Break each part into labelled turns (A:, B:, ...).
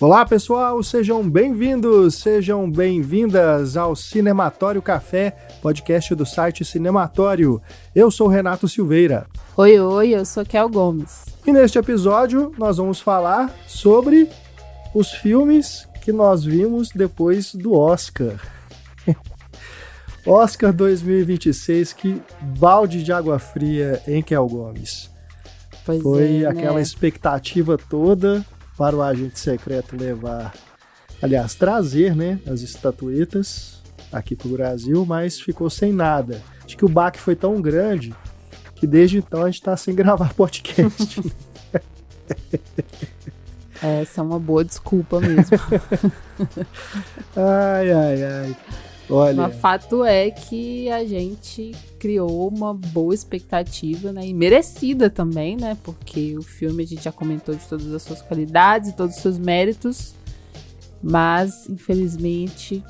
A: Olá pessoal, sejam bem-vindos, sejam bem-vindas ao Cinematório Café, podcast do site Cinematório. Eu sou Renato Silveira.
B: Oi, eu sou Kel Gomes.
A: E neste episódio nós vamos falar sobre os filmes que nós vimos depois do Oscar. Oscar 2026, que balde de água fria em Kel Gomes. Foi aquela expectativa toda para o agente secreto trazer, né, as estatuetas aqui para o Brasil, mas ficou sem nada. Acho que o baque foi tão grande que desde então a gente está sem gravar podcast.
B: Essa é uma boa desculpa mesmo.
A: Ai. Olha.
B: Mas fato é que a gente criou uma boa expectativa, né? E merecida também, né? Porque o filme a gente já comentou de todas as suas qualidades e todos os seus méritos. Mas, infelizmente,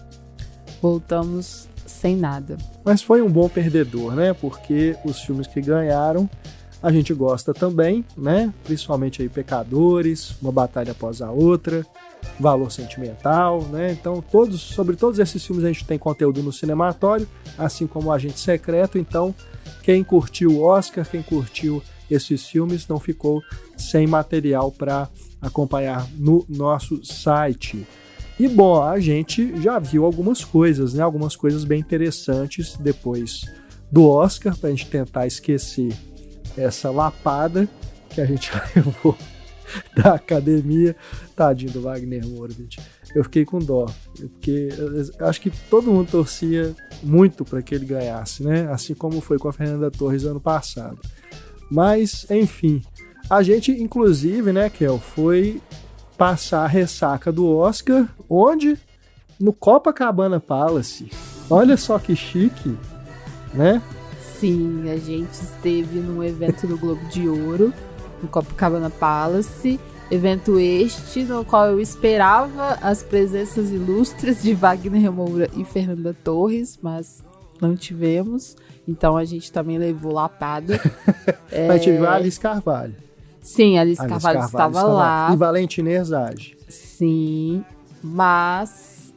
B: voltamos sem nada.
A: Mas foi um bom perdedor, né? Porque os filmes que ganharam a gente gosta também, né? Principalmente aí Pecadores, Uma Batalha Após a Outra, Valor Sentimental, né? Então, sobre todos esses filmes a gente tem conteúdo no Cinematório, assim como o Agente Secreto. Então, quem curtiu o Oscar, quem curtiu esses filmes, não ficou sem material para acompanhar no nosso site. E, bom, a gente já viu algumas coisas, né? Algumas coisas bem interessantes depois do Oscar, para a gente tentar esquecer essa lapada que a gente levou da academia. Tadinho do Wagner Moura, gente. Eu fiquei com dó, porque eu acho que todo mundo torcia muito para que ele ganhasse, né? Assim como foi com a Fernanda Torres ano passado. Mas, enfim, a gente, inclusive, né, Kel, foi passar a ressaca do Oscar, onde? No Copacabana Palace. Olha só que chique, né?
B: Sim, a gente esteve num evento do Globo de Ouro, no Copacabana Palace, evento este no qual eu esperava as presenças ilustres de Wagner Moura e Fernanda Torres, mas não tivemos, então a gente também levou lapada.
A: A gente viu a Alice Carvalho.
B: Sim, a Alice Carvalho estava lá.
A: E Valentina Herzage.
B: Sim, mas...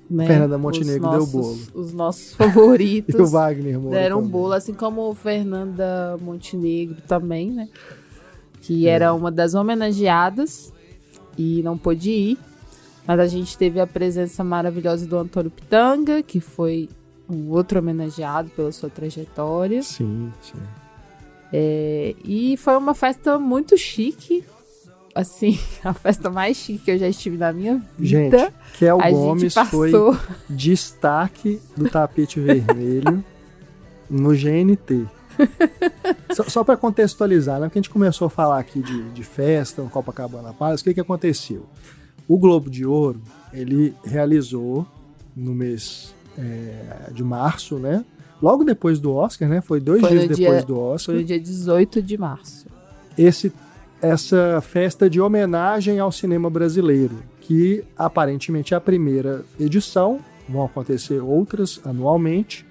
B: né?
A: Fernanda Montenegro deu bolo.
B: Os nossos favoritos
A: e o Wagner Moura
B: deram
A: também.
B: bolo, assim como Fernanda Montenegro também, né? Que era uma das homenageadas e não pôde ir. Mas a gente teve a presença maravilhosa do Antônio Pitanga, que foi um outro homenageado pela sua trajetória.
A: Sim.
B: E foi uma festa muito chique. Assim, a festa mais chique que eu já estive na minha vida.
A: Gente, Kel Gomes foi destaque do tapete vermelho no GNT. Só para contextualizar, né? Porque a gente começou a falar aqui de festa no Copacabana Palace, o que aconteceu? O Globo de Ouro, ele realizou no mês de março, né? Logo depois do Oscar, né? Foi dois dias depois do Oscar.
B: Foi no dia 18 de março.
A: Essa festa de homenagem ao cinema brasileiro, que aparentemente é a primeira edição, vão acontecer outras anualmente,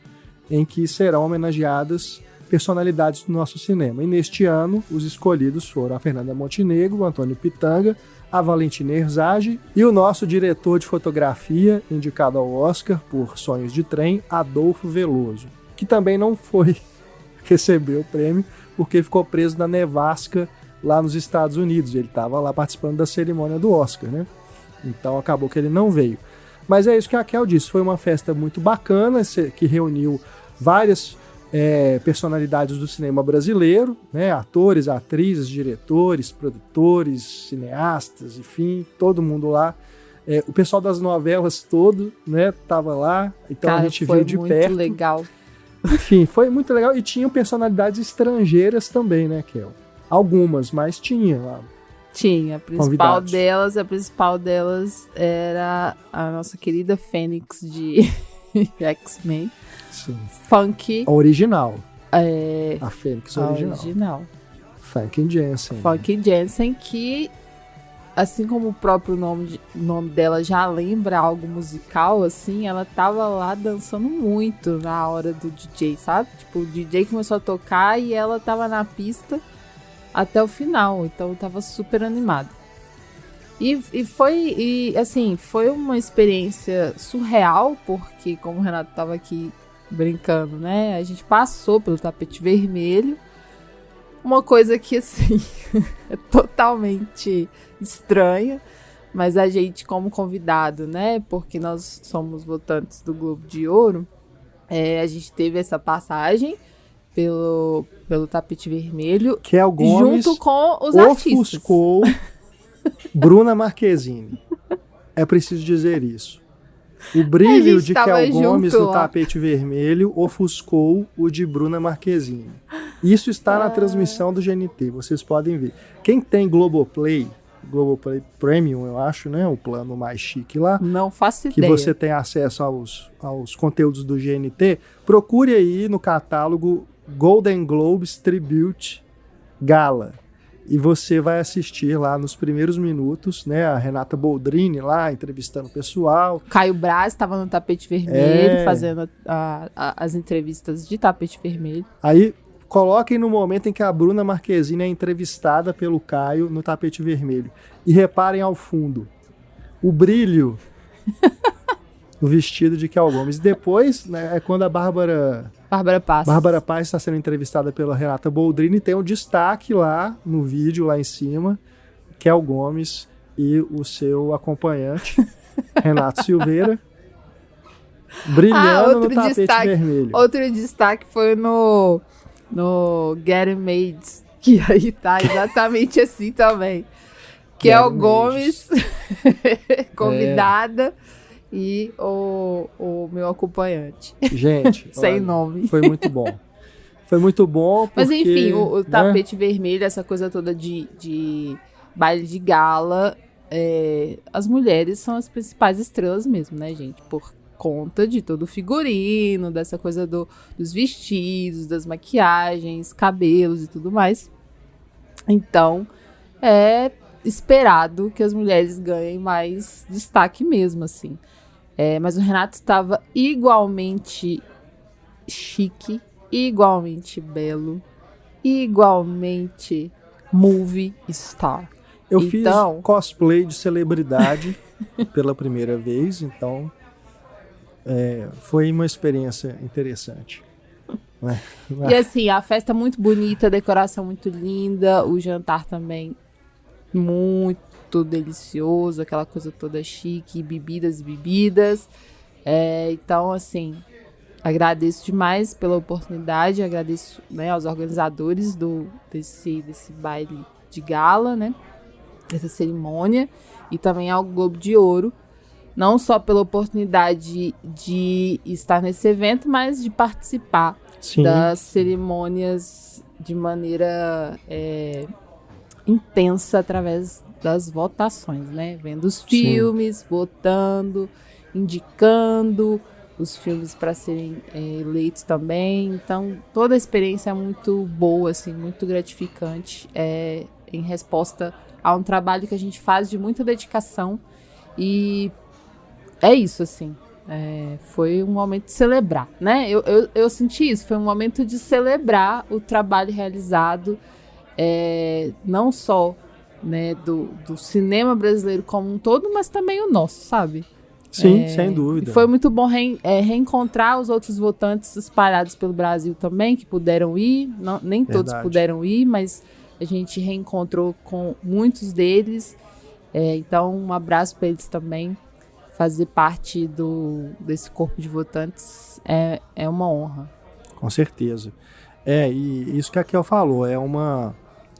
A: em que serão homenageadas personalidades do nosso cinema. E neste ano, os escolhidos foram a Fernanda Montenegro, o Antônio Pitanga, a Valentina Herzage e o nosso diretor de fotografia, indicado ao Oscar por Sonhos de Trem, Adolfo Veloso, que também não foi receber o prêmio, porque ficou preso na nevasca lá nos Estados Unidos. Ele estava lá participando da cerimônia do Oscar, né? Então acabou que ele não veio. Mas é isso que a Kel disse, foi uma festa muito bacana, que reuniu várias personalidades do cinema brasileiro, né? Atores, atrizes, diretores, produtores, cineastas, enfim, todo mundo lá. O pessoal das novelas todo, né, tava lá, então a gente viu de perto.
B: Foi muito legal.
A: Enfim, foi muito legal e tinham personalidades estrangeiras também, né, Kel? Algumas, mas tinha lá.
B: Tinha, a principal delas era a nossa querida Fênix de X-Men.
A: Sim.
B: Funk.
A: A original. A Fênix
B: original.
A: Funky Jensen.
B: Funky Jensen, que, assim como o próprio nome dela já lembra algo musical, assim, ela tava lá dançando muito na hora do DJ, sabe? Tipo, o DJ começou a tocar e ela tava na pista até o final, então eu tava super animada. Foi uma experiência surreal, porque, como o Renato estava aqui brincando, né? A gente passou pelo tapete vermelho. Uma coisa que, assim, é totalmente estranha. Mas a gente, como convidado, né? Porque nós somos votantes do Globo de Ouro, a gente teve essa passagem pelo tapete vermelho.
A: Kel Gomes
B: junto com os artistas.
A: Ofuscou Bruna Marquezine. É preciso dizer isso. O brilho de Kel Gomes no tapete vermelho ofuscou o de Bruna Marquezine. Isso está na transmissão do GNT, vocês podem ver. Quem tem Globoplay Premium, eu acho, né? O plano mais chique lá.
B: Não faço
A: ideia. Que você tem acesso aos conteúdos do GNT. Procure aí no catálogo Golden Globes Tribute Gala. E você vai assistir lá nos primeiros minutos, né? A Renata Boldrini lá, entrevistando o pessoal.
B: Caio Braz estava no tapete vermelho, fazendo as entrevistas de tapete vermelho.
A: Aí, coloquem no momento em que a Bruna Marquezine é entrevistada pelo Caio no tapete vermelho. E reparem ao fundo. O brilho no vestido de Kel Gomes. Depois, né, é quando a Bárbara Paz está sendo entrevistada pela Renata Boldrini, tem um destaque lá no vídeo, lá em cima, Kel Gomes e o seu acompanhante, Renato Silveira, brilhando no tapete vermelho.
B: Outro destaque foi no Getting Made, que aí tá exatamente assim também. Kel Gomes, convidada, e o meu acompanhante.
A: Gente,
B: sem nome.
A: Foi muito bom. Foi muito bom porque...
B: Mas enfim, o tapete vermelho, essa coisa toda de baile de gala, as mulheres são as principais estrelas mesmo, né, gente? Por conta de todo o figurino, dessa coisa dos vestidos, das maquiagens, cabelos e tudo mais. Então, é esperado que as mulheres ganhem mais destaque mesmo, assim. Mas o Renato estava igualmente chique, igualmente belo, igualmente movie star.
A: Eu fiz cosplay de celebridade pela primeira vez, então foi uma experiência interessante.
B: E assim, a festa muito bonita, a decoração muito linda, o jantar também muito delicioso, aquela coisa toda chique, bebidas. Então, assim, agradeço demais pela oportunidade, agradeço, né, aos organizadores desse baile de gala, né, dessa cerimônia, e também ao Globo de Ouro, não só pela oportunidade de estar nesse evento, mas de participar das cerimônias de maneira intensa através das votações, né? Vendo os filmes, votando, indicando os filmes para serem eleitos também. Então, toda a experiência é muito boa, assim, muito gratificante, em resposta a um trabalho que a gente faz de muita dedicação. E é isso, assim. Foi um momento de celebrar, né? Eu senti isso, foi um momento de celebrar o trabalho realizado, não só, né, do cinema brasileiro como um todo, mas também o nosso, sabe?
A: Sim, sem dúvida.
B: Foi muito bom reencontrar os outros votantes espalhados pelo Brasil também, que puderam ir, nem todos puderam ir, mas a gente reencontrou com muitos deles, então um abraço para eles também. Fazer parte desse corpo de votantes é uma honra.
A: Com certeza. E isso que a Kel falou,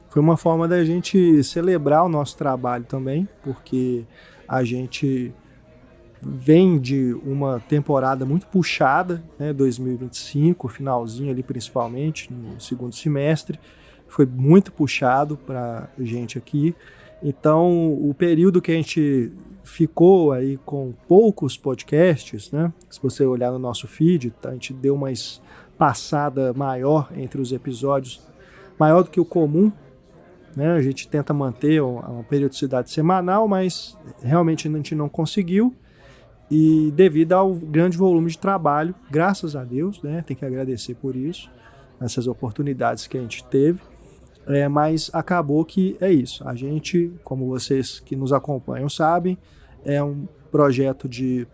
A: foi uma forma da gente celebrar o nosso trabalho também, porque a gente vem de uma temporada muito puxada, né, 2025, finalzinho ali principalmente, no segundo semestre, foi muito puxado para a gente aqui. Então, o período que a gente ficou aí com poucos podcasts, né? Se você olhar no nosso feed, a gente deu uma passada maior entre os episódios, maior do que o comum, né? A gente tenta manter uma periodicidade semanal, mas realmente a gente não conseguiu, e devido ao grande volume de trabalho, graças a Deus, né? Tem que agradecer por isso, essas oportunidades que a gente teve. Mas acabou que é isso. A gente, como vocês que nos acompanham sabem, é um projeto de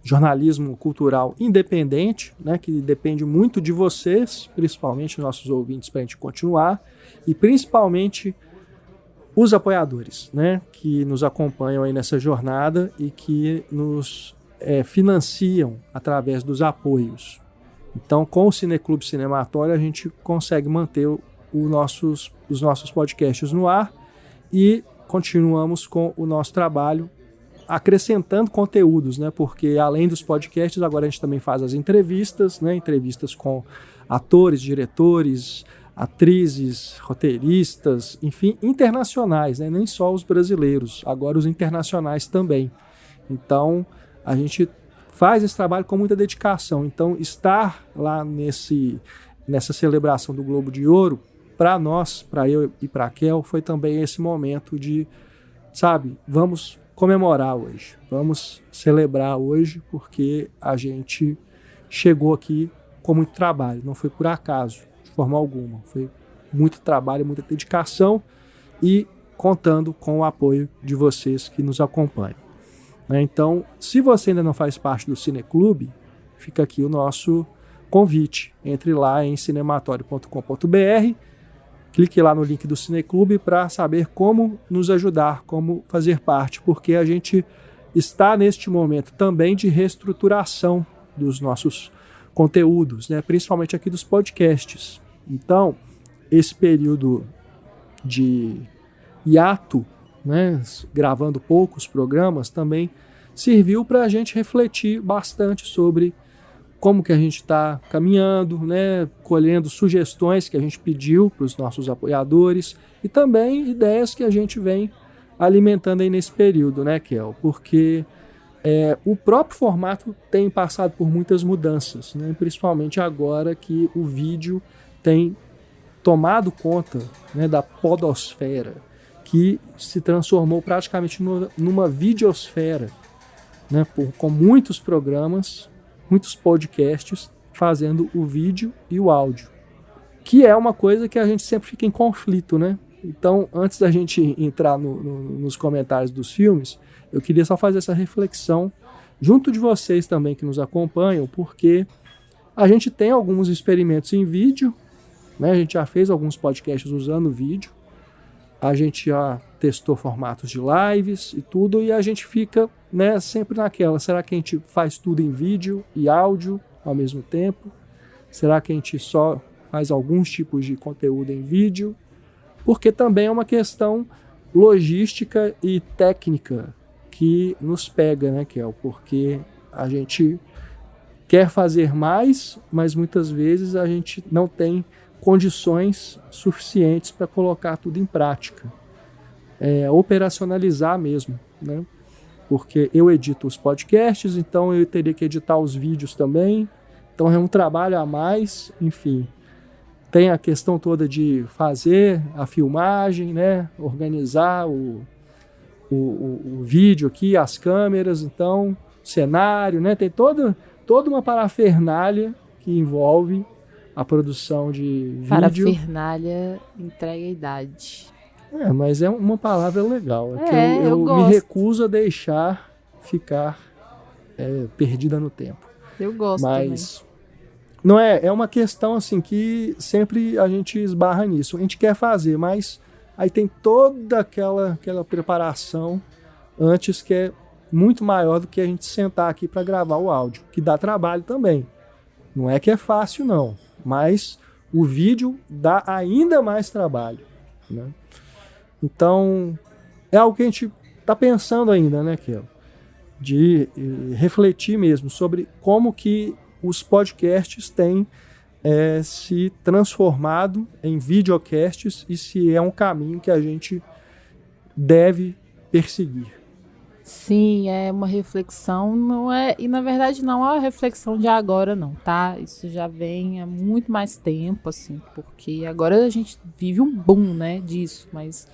A: jornalismo cultural independente, né, que depende muito de vocês, principalmente nossos ouvintes, para a gente continuar, e principalmente os apoiadores, né, que nos acompanham aí nessa jornada e que nos financiam através dos apoios. Então, com o Cineclube Cinematório, a gente consegue manter os nossos podcasts no ar e continuamos com o nosso trabalho acrescentando conteúdos, né? Porque além dos podcasts, agora a gente também faz as entrevistas, né? Entrevistas com atores, diretores, atrizes, roteiristas, enfim, internacionais, né? Nem só os brasileiros, agora os internacionais também. Então, a gente faz esse trabalho com muita dedicação. Então, estar lá nessa celebração do Globo de Ouro, para nós, para eu e para a Kel, foi também esse momento de, sabe, vamos comemorar hoje, vamos celebrar hoje, porque a gente chegou aqui com muito trabalho, não foi por acaso, de forma alguma, foi muito trabalho, muita dedicação e contando com o apoio de vocês que nos acompanham. Então, se você ainda não faz parte do Cineclube, fica aqui o nosso convite, entre lá em cinematório.com.br, clique lá no link do Cineclube para saber como nos ajudar, como fazer parte, porque a gente está neste momento também de reestruturação dos nossos conteúdos, né? Principalmente aqui dos podcasts. Então, esse período de hiato, né, gravando poucos programas, também serviu para a gente refletir bastante sobre como que a gente está caminhando, né, colhendo sugestões que a gente pediu para os nossos apoiadores e também ideias que a gente vem alimentando aí nesse período, né, Kel? Porque o próprio formato tem passado por muitas mudanças, né, principalmente agora que o vídeo tem tomado conta, né, da podosfera, que se transformou praticamente numa videosfera, né, com muitos programas, muitos podcasts fazendo o vídeo e o áudio, que é uma coisa que a gente sempre fica em conflito, né? Então, antes da gente entrar nos comentários dos filmes, eu queria só fazer essa reflexão junto de vocês também que nos acompanham, porque a gente tem alguns experimentos em vídeo, né? A gente já fez alguns podcasts usando vídeo, a gente já testou formatos de lives e tudo, e a gente fica, né, sempre naquela, será que a gente faz tudo em vídeo e áudio ao mesmo tempo? Será que a gente só faz alguns tipos de conteúdo em vídeo? Porque também é uma questão logística e técnica que nos pega, né, Kel? Porque a gente quer fazer mais, mas muitas vezes a gente não tem condições suficientes para colocar tudo em prática. Operacionalizar mesmo, né? Porque eu edito os podcasts, então eu teria que editar os vídeos também, então é um trabalho a mais, enfim. Tem a questão toda de fazer a filmagem, né? Organizar o vídeo aqui, as câmeras, então, cenário, né? Tem toda uma parafernália que envolve a produção de vídeo.
B: Parafernália entrega a idade.
A: Mas é uma palavra legal. Que eu
B: gosto.
A: Me recuso a deixar ficar perdida no tempo.
B: Eu gosto
A: Mas
B: também.
A: Não é uma questão assim que sempre a gente esbarra nisso. A gente quer fazer, mas aí tem toda aquela preparação antes que é muito maior do que a gente sentar aqui para gravar o áudio, que dá trabalho também. Não é que é fácil, não. Mas o vídeo dá ainda mais trabalho, né? Então, é algo que a gente está pensando ainda, né, Kel? De refletir mesmo sobre como que os podcasts têm se transformado em videocasts e se é um caminho que a gente deve perseguir.
B: Sim, é uma reflexão, e na verdade não é uma reflexão de agora não, tá? Isso já vem há muito mais tempo, assim, porque agora a gente vive um boom, né, disso, mas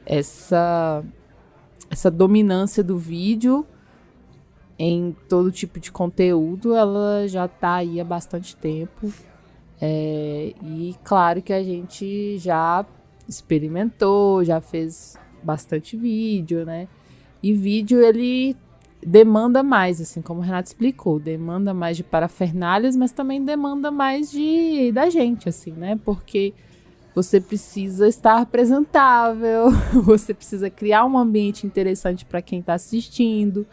B: essa dominância do vídeo em todo tipo de conteúdo, ela já tá aí há bastante tempo. E claro que a gente já experimentou, já fez bastante vídeo, né? E vídeo, ele demanda mais, assim, como o Renato explicou, demanda mais de parafernálias, mas também demanda mais da gente, assim, né? Porque você precisa estar apresentável, você precisa criar um ambiente interessante para quem está assistindo,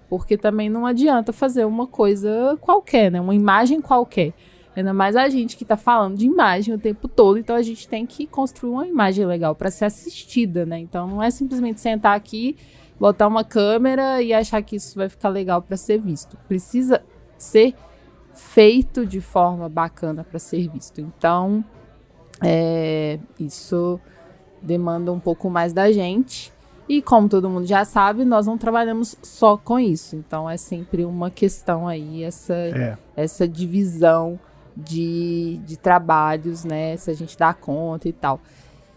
B: porque também não adianta fazer uma coisa qualquer, né? Uma imagem qualquer. Ainda mais a gente que está falando de imagem o tempo todo, então a gente tem que construir uma imagem legal para ser assistida, né? Então não é simplesmente sentar aqui, botar uma câmera e achar que isso vai ficar legal para ser visto. Precisa ser feito de forma bacana para ser visto. Então, isso demanda um pouco mais da gente. E como todo mundo já sabe, nós não trabalhamos só com isso. Então, é sempre uma questão aí, essa divisão de trabalhos, né? Se a gente dá conta e tal.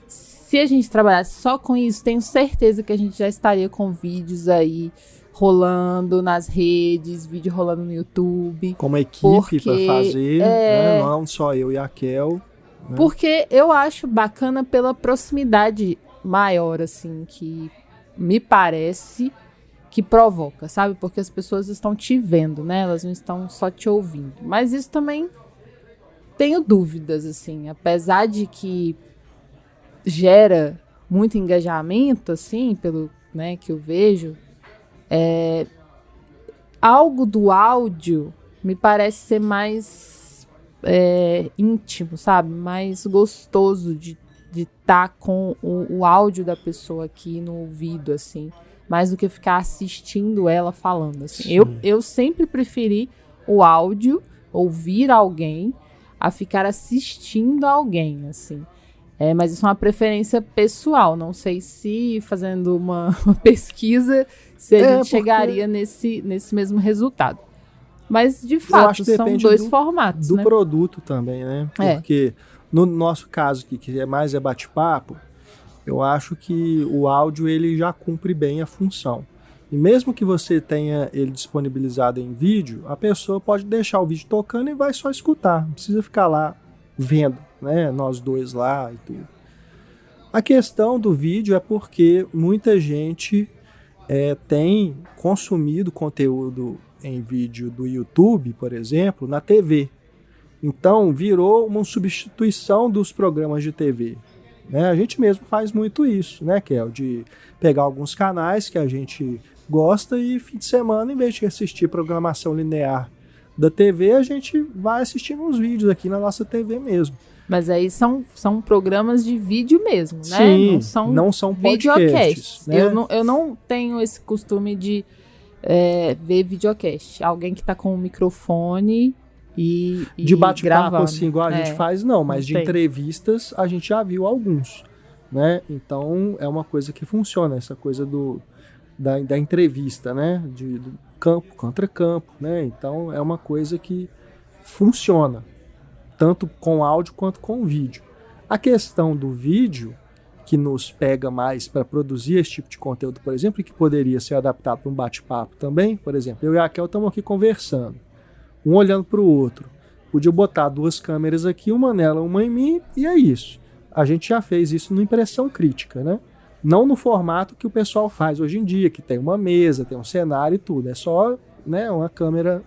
B: Se a gente trabalhasse só com isso, tenho certeza que a gente já estaria com vídeos aí rolando nas redes, vídeo rolando no YouTube.
A: Com uma equipe para fazer, né? Não só eu e a Kel. Né?
B: Porque eu acho bacana pela proximidade maior, assim, que me parece que provoca, sabe? Porque as pessoas estão te vendo, né? Elas não estão só te ouvindo. Mas isso também tenho dúvidas, assim, apesar de que gera muito engajamento, assim, pelo, né, que eu vejo, algo do áudio me parece ser mais íntimo, sabe? Mais gostoso de estar com o áudio da pessoa aqui no ouvido, assim, mais do que ficar assistindo ela falando, assim. Eu sempre preferi o áudio, ouvir alguém, a ficar assistindo alguém, assim. Mas isso é uma preferência pessoal. Não sei se fazendo uma
A: É,
B: pesquisa se a gente
A: porque
B: chegaria nesse mesmo resultado. Mas, de fato, são dois formatos,
A: do
B: né?
A: produto também, né? Porque no nosso caso aqui, que é mais bate-papo, eu acho que o áudio ele já cumpre bem a função. E mesmo que você tenha ele disponibilizado em vídeo, a pessoa pode deixar o vídeo tocando e vai só escutar. Não precisa ficar lá vendo, né? Nós dois lá e tudo. A questão do vídeo é porque muita gente tem consumido conteúdo em vídeo do YouTube, por exemplo, na TV. Então virou uma substituição dos programas de TV. Né? A gente mesmo faz muito isso, né, Kel? De pegar alguns canais que a gente gosta e fim de semana, em vez de assistir programação linear da TV, a gente vai assistindo uns vídeos aqui na nossa TV mesmo.
B: Mas aí são programas de vídeo mesmo, né?
A: Sim, não são podcasts. Né?
B: Eu não tenho esse costume de ver videocast. Alguém que tá com um microfone e
A: de bate-papo,
B: gravando.
A: assim, igual a gente faz, não. Mas de entrevistas, a gente já viu alguns. Né? Então, é uma coisa que funciona, essa coisa da entrevista, né? Do campo contra campo, né? Então, é uma coisa que funciona. Tanto com áudio quanto com vídeo. A questão do vídeo, que nos pega mais para produzir esse tipo de conteúdo, por exemplo, e que poderia ser adaptado para um bate-papo também, por exemplo, eu e a Kel estamos aqui conversando, um olhando para o outro. Podia botar duas câmeras aqui, uma nela, uma em mim, e é isso. A gente já fez isso no Impressão Crítica, né? Não no formato que o pessoal faz hoje em dia, que tem uma mesa, tem um cenário e tudo. É só, né, uma câmera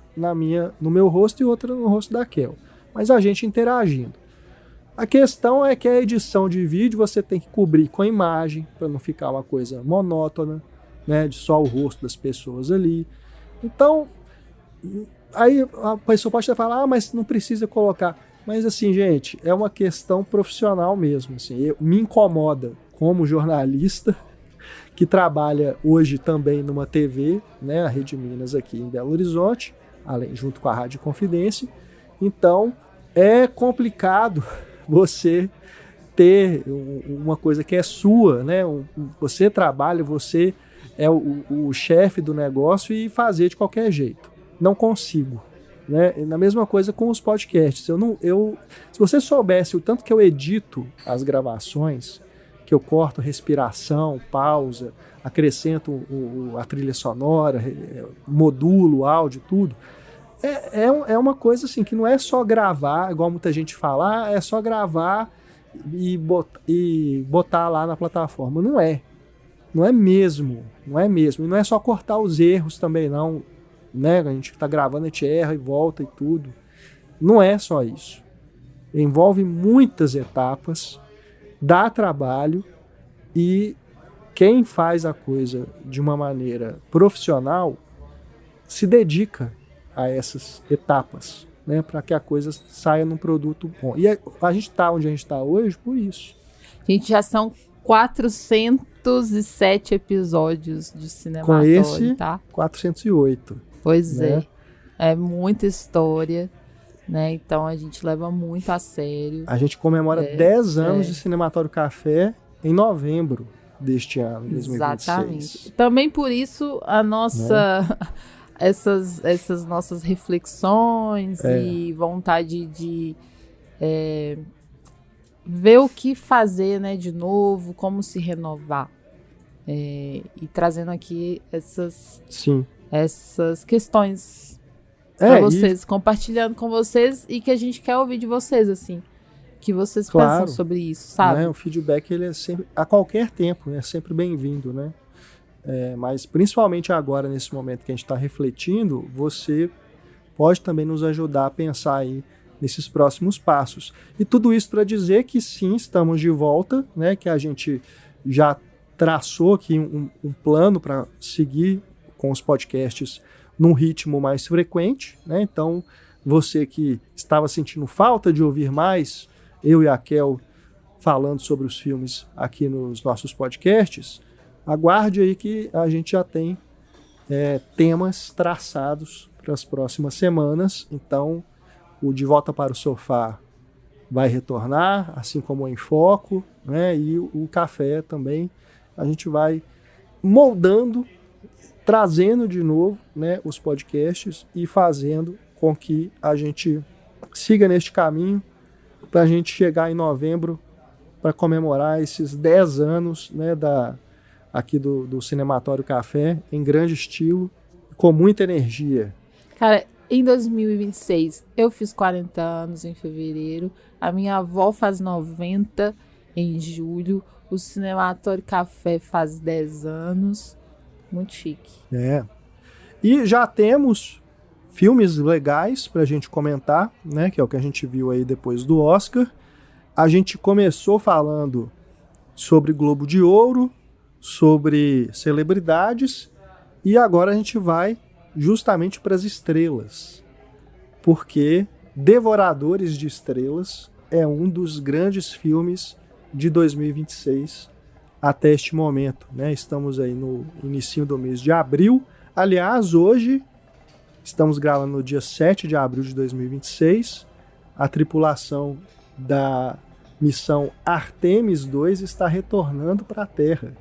A: no meu rosto e outra no rosto da Kel. Mas a gente interagindo. A questão é que a edição de vídeo você tem que cobrir com a imagem, para não ficar uma coisa monótona, né, de só o rosto das pessoas ali. Então, aí a pessoa pode até falar, mas não precisa colocar. Mas assim, gente, é uma questão profissional mesmo. Assim, me incomoda como jornalista que trabalha hoje também numa TV, né, a Rede Minas aqui em Belo Horizonte, junto com a Rádio Confidência. Então, é complicado você ter uma coisa que é sua, né? Você trabalha, você é o chefe do negócio e fazer de qualquer jeito. Não consigo. Né? Na mesma coisa com os podcasts. Se você soubesse o tanto que eu edito as gravações, que eu corto respiração, pausa, acrescento a trilha sonora, modulo o áudio, tudo, É uma coisa assim, que não é só gravar, igual muita gente fala, é só gravar e botar lá na plataforma. Não é. Não é mesmo. Não é mesmo. E não é só cortar os erros também, não. Né? A gente tá gravando, a gente erra e volta e tudo. Não é só isso. Envolve muitas etapas, dá trabalho, e quem faz a coisa de uma maneira profissional se dedica a essas etapas, né, para que a coisa saia num produto bom. E a gente está onde a gente está hoje por isso.
B: Gente, já são 407 episódios de Cinematório,
A: com esse,
B: tá?
A: 408.
B: Pois
A: né?
B: É muita história, né? Então a gente leva muito a sério.
A: A gente comemora 10 anos de Cinematório Café em novembro deste ano, 2026.
B: Exatamente. Também por isso a nossa... Né? Essas nossas reflexões e vontade de ver o que fazer, né, de novo, como se renovar. E trazendo aqui essas questões para vocês, compartilhando com vocês, e que a gente quer ouvir de vocês, assim, que vocês pensam sobre isso, sabe?
A: Né? O feedback, ele é sempre, a qualquer tempo, é sempre bem-vindo, né? Mas principalmente agora, nesse momento que a gente está refletindo, você pode também nos ajudar a pensar aí nesses próximos passos. E tudo isso para dizer que sim, estamos de volta, né? Que a gente já traçou aqui um plano para seguir com os podcasts num ritmo mais frequente, né? Então, você que estava sentindo falta de ouvir mais eu e a Kel falando sobre os filmes aqui nos nossos podcasts, aguarde aí que a gente já tem temas traçados para as próximas semanas. Então, o De Volta para o Sofá vai retornar, assim como o Em Foco, né? E o Café também. A gente vai moldando, trazendo de novo, né, os podcasts e fazendo com que a gente siga neste caminho para a gente chegar em novembro para comemorar esses 10 anos, né, aqui do Cinematório Café, em grande estilo, com muita energia.
B: Cara, em 2026, eu fiz 40 anos em fevereiro, a minha avó faz 90 em julho, o Cinematório Café faz 10 anos, muito chique.
A: E já temos filmes legais pra gente comentar, né, que é o que a gente viu aí depois do Oscar. A gente começou falando sobre Globo de Ouro, sobre celebridades, e agora a gente vai justamente para as estrelas, porque Devoradores de Estrelas é um dos grandes filmes de 2026 até este momento, né? Estamos aí no início do mês de abril. Aliás, hoje estamos gravando no dia 7 de abril de 2026. A tripulação da missão Artemis 2 está retornando para a Terra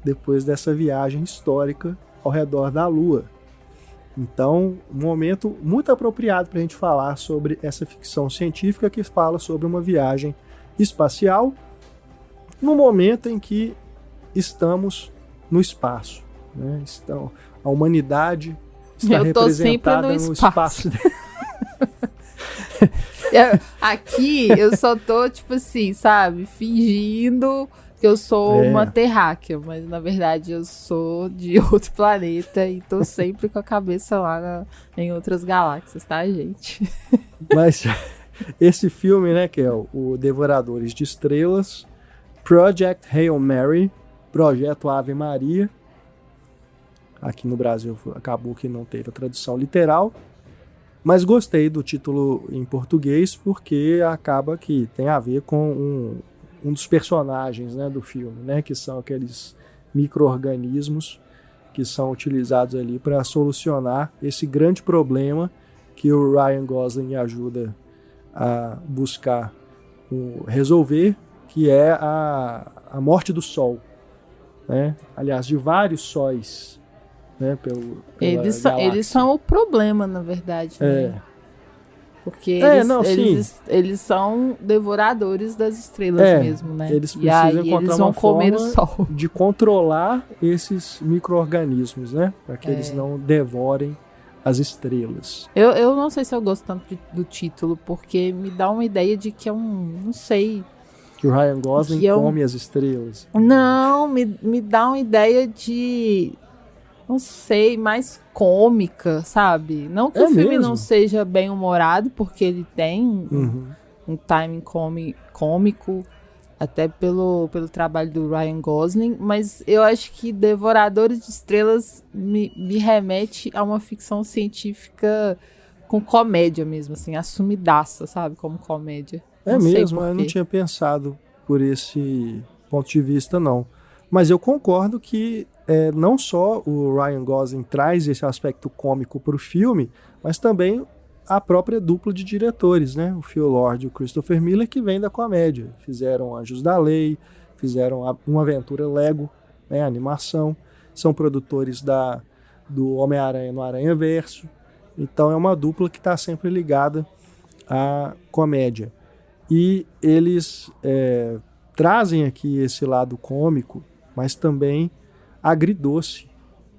A: depois dessa viagem histórica ao redor da Lua. Então, um momento muito apropriado para a gente falar sobre essa ficção científica que fala sobre uma viagem espacial no momento em que estamos no espaço, né? Então, a humanidade está representada no espaço.
B: Aqui eu só tô, tipo assim, sabe, fingindo que eu sou uma terráquea, mas na verdade eu sou de outro planeta e tô sempre com a cabeça lá em outras galáxias, tá, gente?
A: Mas esse filme, né, que é o Devoradores de Estrelas, Project Hail Mary, Projeto Ave Maria. Aqui no Brasil acabou que não teve a tradução literal, mas gostei do título em português porque acaba que tem a ver com um dos personagens, né, do filme, né, que são aqueles micro-organismos que são utilizados ali para solucionar esse grande problema que o Ryan Gosling ajuda a buscar resolver, que é a morte do Sol, né? Aliás, de vários sóis, né,
B: eles são o problema, na verdade, né? Porque eles são devoradores das estrelas mesmo, né?
A: Eles precisam encontrar
B: eles vão
A: uma
B: comer
A: forma
B: o sol
A: de controlar esses micro-organismos, né? Para que eles não devorem as estrelas.
B: Eu não sei se eu gosto tanto do título, porque me dá uma ideia de que é não sei.
A: Que o Ryan Gosling come as estrelas.
B: Não, me dá uma ideia de, não sei, mais cômica, sabe? Não que o filme
A: mesmo?
B: não seja bem humorado, porque ele tem um timing cômico, até pelo trabalho do Ryan Gosling, mas eu acho que Devoradores de Estrelas me remete a uma ficção científica com comédia mesmo, assim, assumidaça, sabe? Como comédia.
A: É mesmo, eu não tinha pensado por esse ponto de vista, não. Mas eu concordo que não só o Ryan Gosling traz esse aspecto cômico para o filme, mas também a própria dupla de diretores, né? O Phil Lord e o Christopher Miller, que vem da comédia. Fizeram Anjos da Lei, fizeram Uma Aventura Lego, né? Animação. São produtores do Homem-Aranha no Aranhaverso. Então é uma dupla que está sempre ligada à comédia. E eles trazem aqui esse lado cômico, mas também agridoce,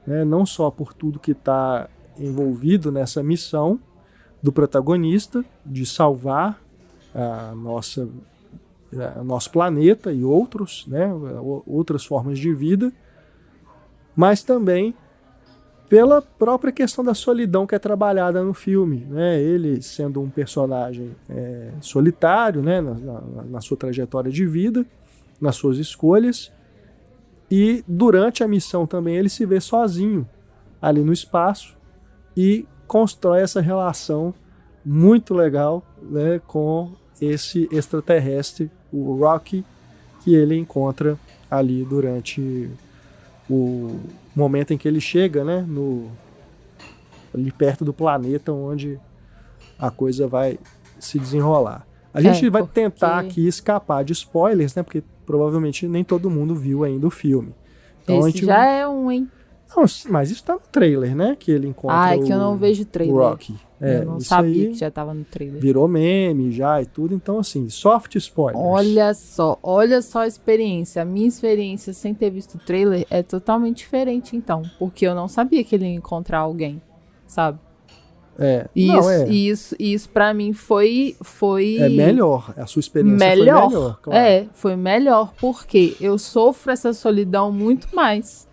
A: né? Não só por tudo que está envolvido nessa missão do protagonista de salvar nosso planeta e outros, né? Outras formas de vida, mas também pela própria questão da solidão que é trabalhada no filme, né? Ele sendo um personagem solitário, né? Na sua trajetória de vida, nas suas escolhas, e durante a missão também ele se vê sozinho ali no espaço e constrói essa relação muito legal, né? Com esse extraterrestre, o Rocky, que ele encontra ali durante o momento em que ele chega, né, ali perto do planeta onde a coisa vai se desenrolar. A gente vai tentar aqui escapar de spoilers, né, porque provavelmente nem todo mundo viu ainda o filme. Então,
B: esse já é hein?
A: Não, mas isso tá no trailer, né, que ele encontra
B: que eu não vejo trailer.
A: O Rocky.
B: Eu não sabia que já tava no trailer.
A: Virou meme já e tudo, então assim, soft spoilers.
B: Olha só a experiência. A minha experiência sem ter visto o trailer é totalmente diferente, então. Porque eu não sabia que ele ia encontrar alguém, sabe? Isso pra mim foi... É
A: melhor, a sua experiência foi melhor, claro.
B: Foi melhor, porque eu sofro essa solidão muito mais.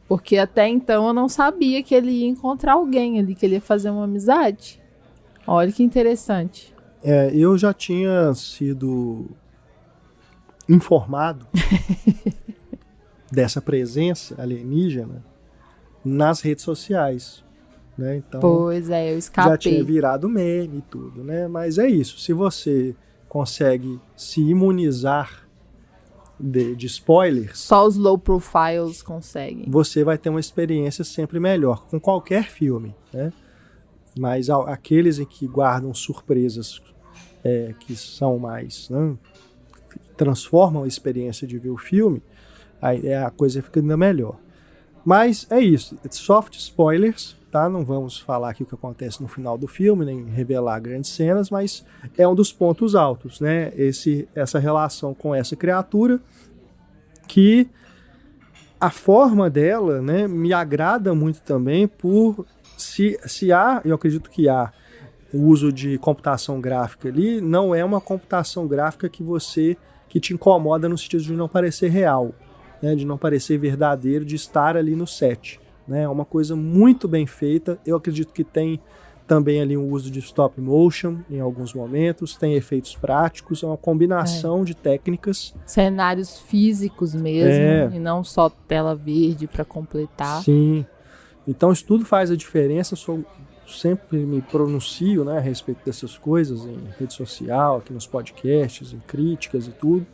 B: Porque até então eu não sabia que ele ia encontrar alguém ali, que ele ia fazer uma amizade. Olha que interessante.
A: Eu já tinha sido informado dessa presença alienígena nas redes sociais, né? Então,
B: pois eu escapei.
A: Já tinha virado meme e tudo, né? Mas é isso, se você consegue se imunizar de spoilers,
B: só os low profiles conseguem.
A: Você vai ter uma experiência sempre melhor com qualquer filme, né? Mas aqueles em que guardam surpresas que são mais, né, transformam a experiência de ver o filme, aí a coisa fica ainda melhor. Mas é isso, soft spoilers, tá? Não vamos falar aqui o que acontece no final do filme, nem revelar grandes cenas, mas é um dos pontos altos, né? Essa relação com essa criatura, que a forma dela, né, me agrada muito também por se há, eu acredito que há, o uso de computação gráfica ali, não é uma computação gráfica que te incomoda no sentido de não parecer real, né, de não parecer verdadeiro, de estar ali no set, né? É uma coisa muito bem feita. Eu acredito que tem também ali um uso de stop motion em alguns momentos, tem efeitos práticos, é uma combinação de técnicas.
B: Cenários físicos mesmo, e não só tela verde para completar.
A: Sim, então isso tudo faz a diferença. Sempre me pronuncio, né, a respeito dessas coisas em rede social, aqui nos podcasts, em críticas e tudo.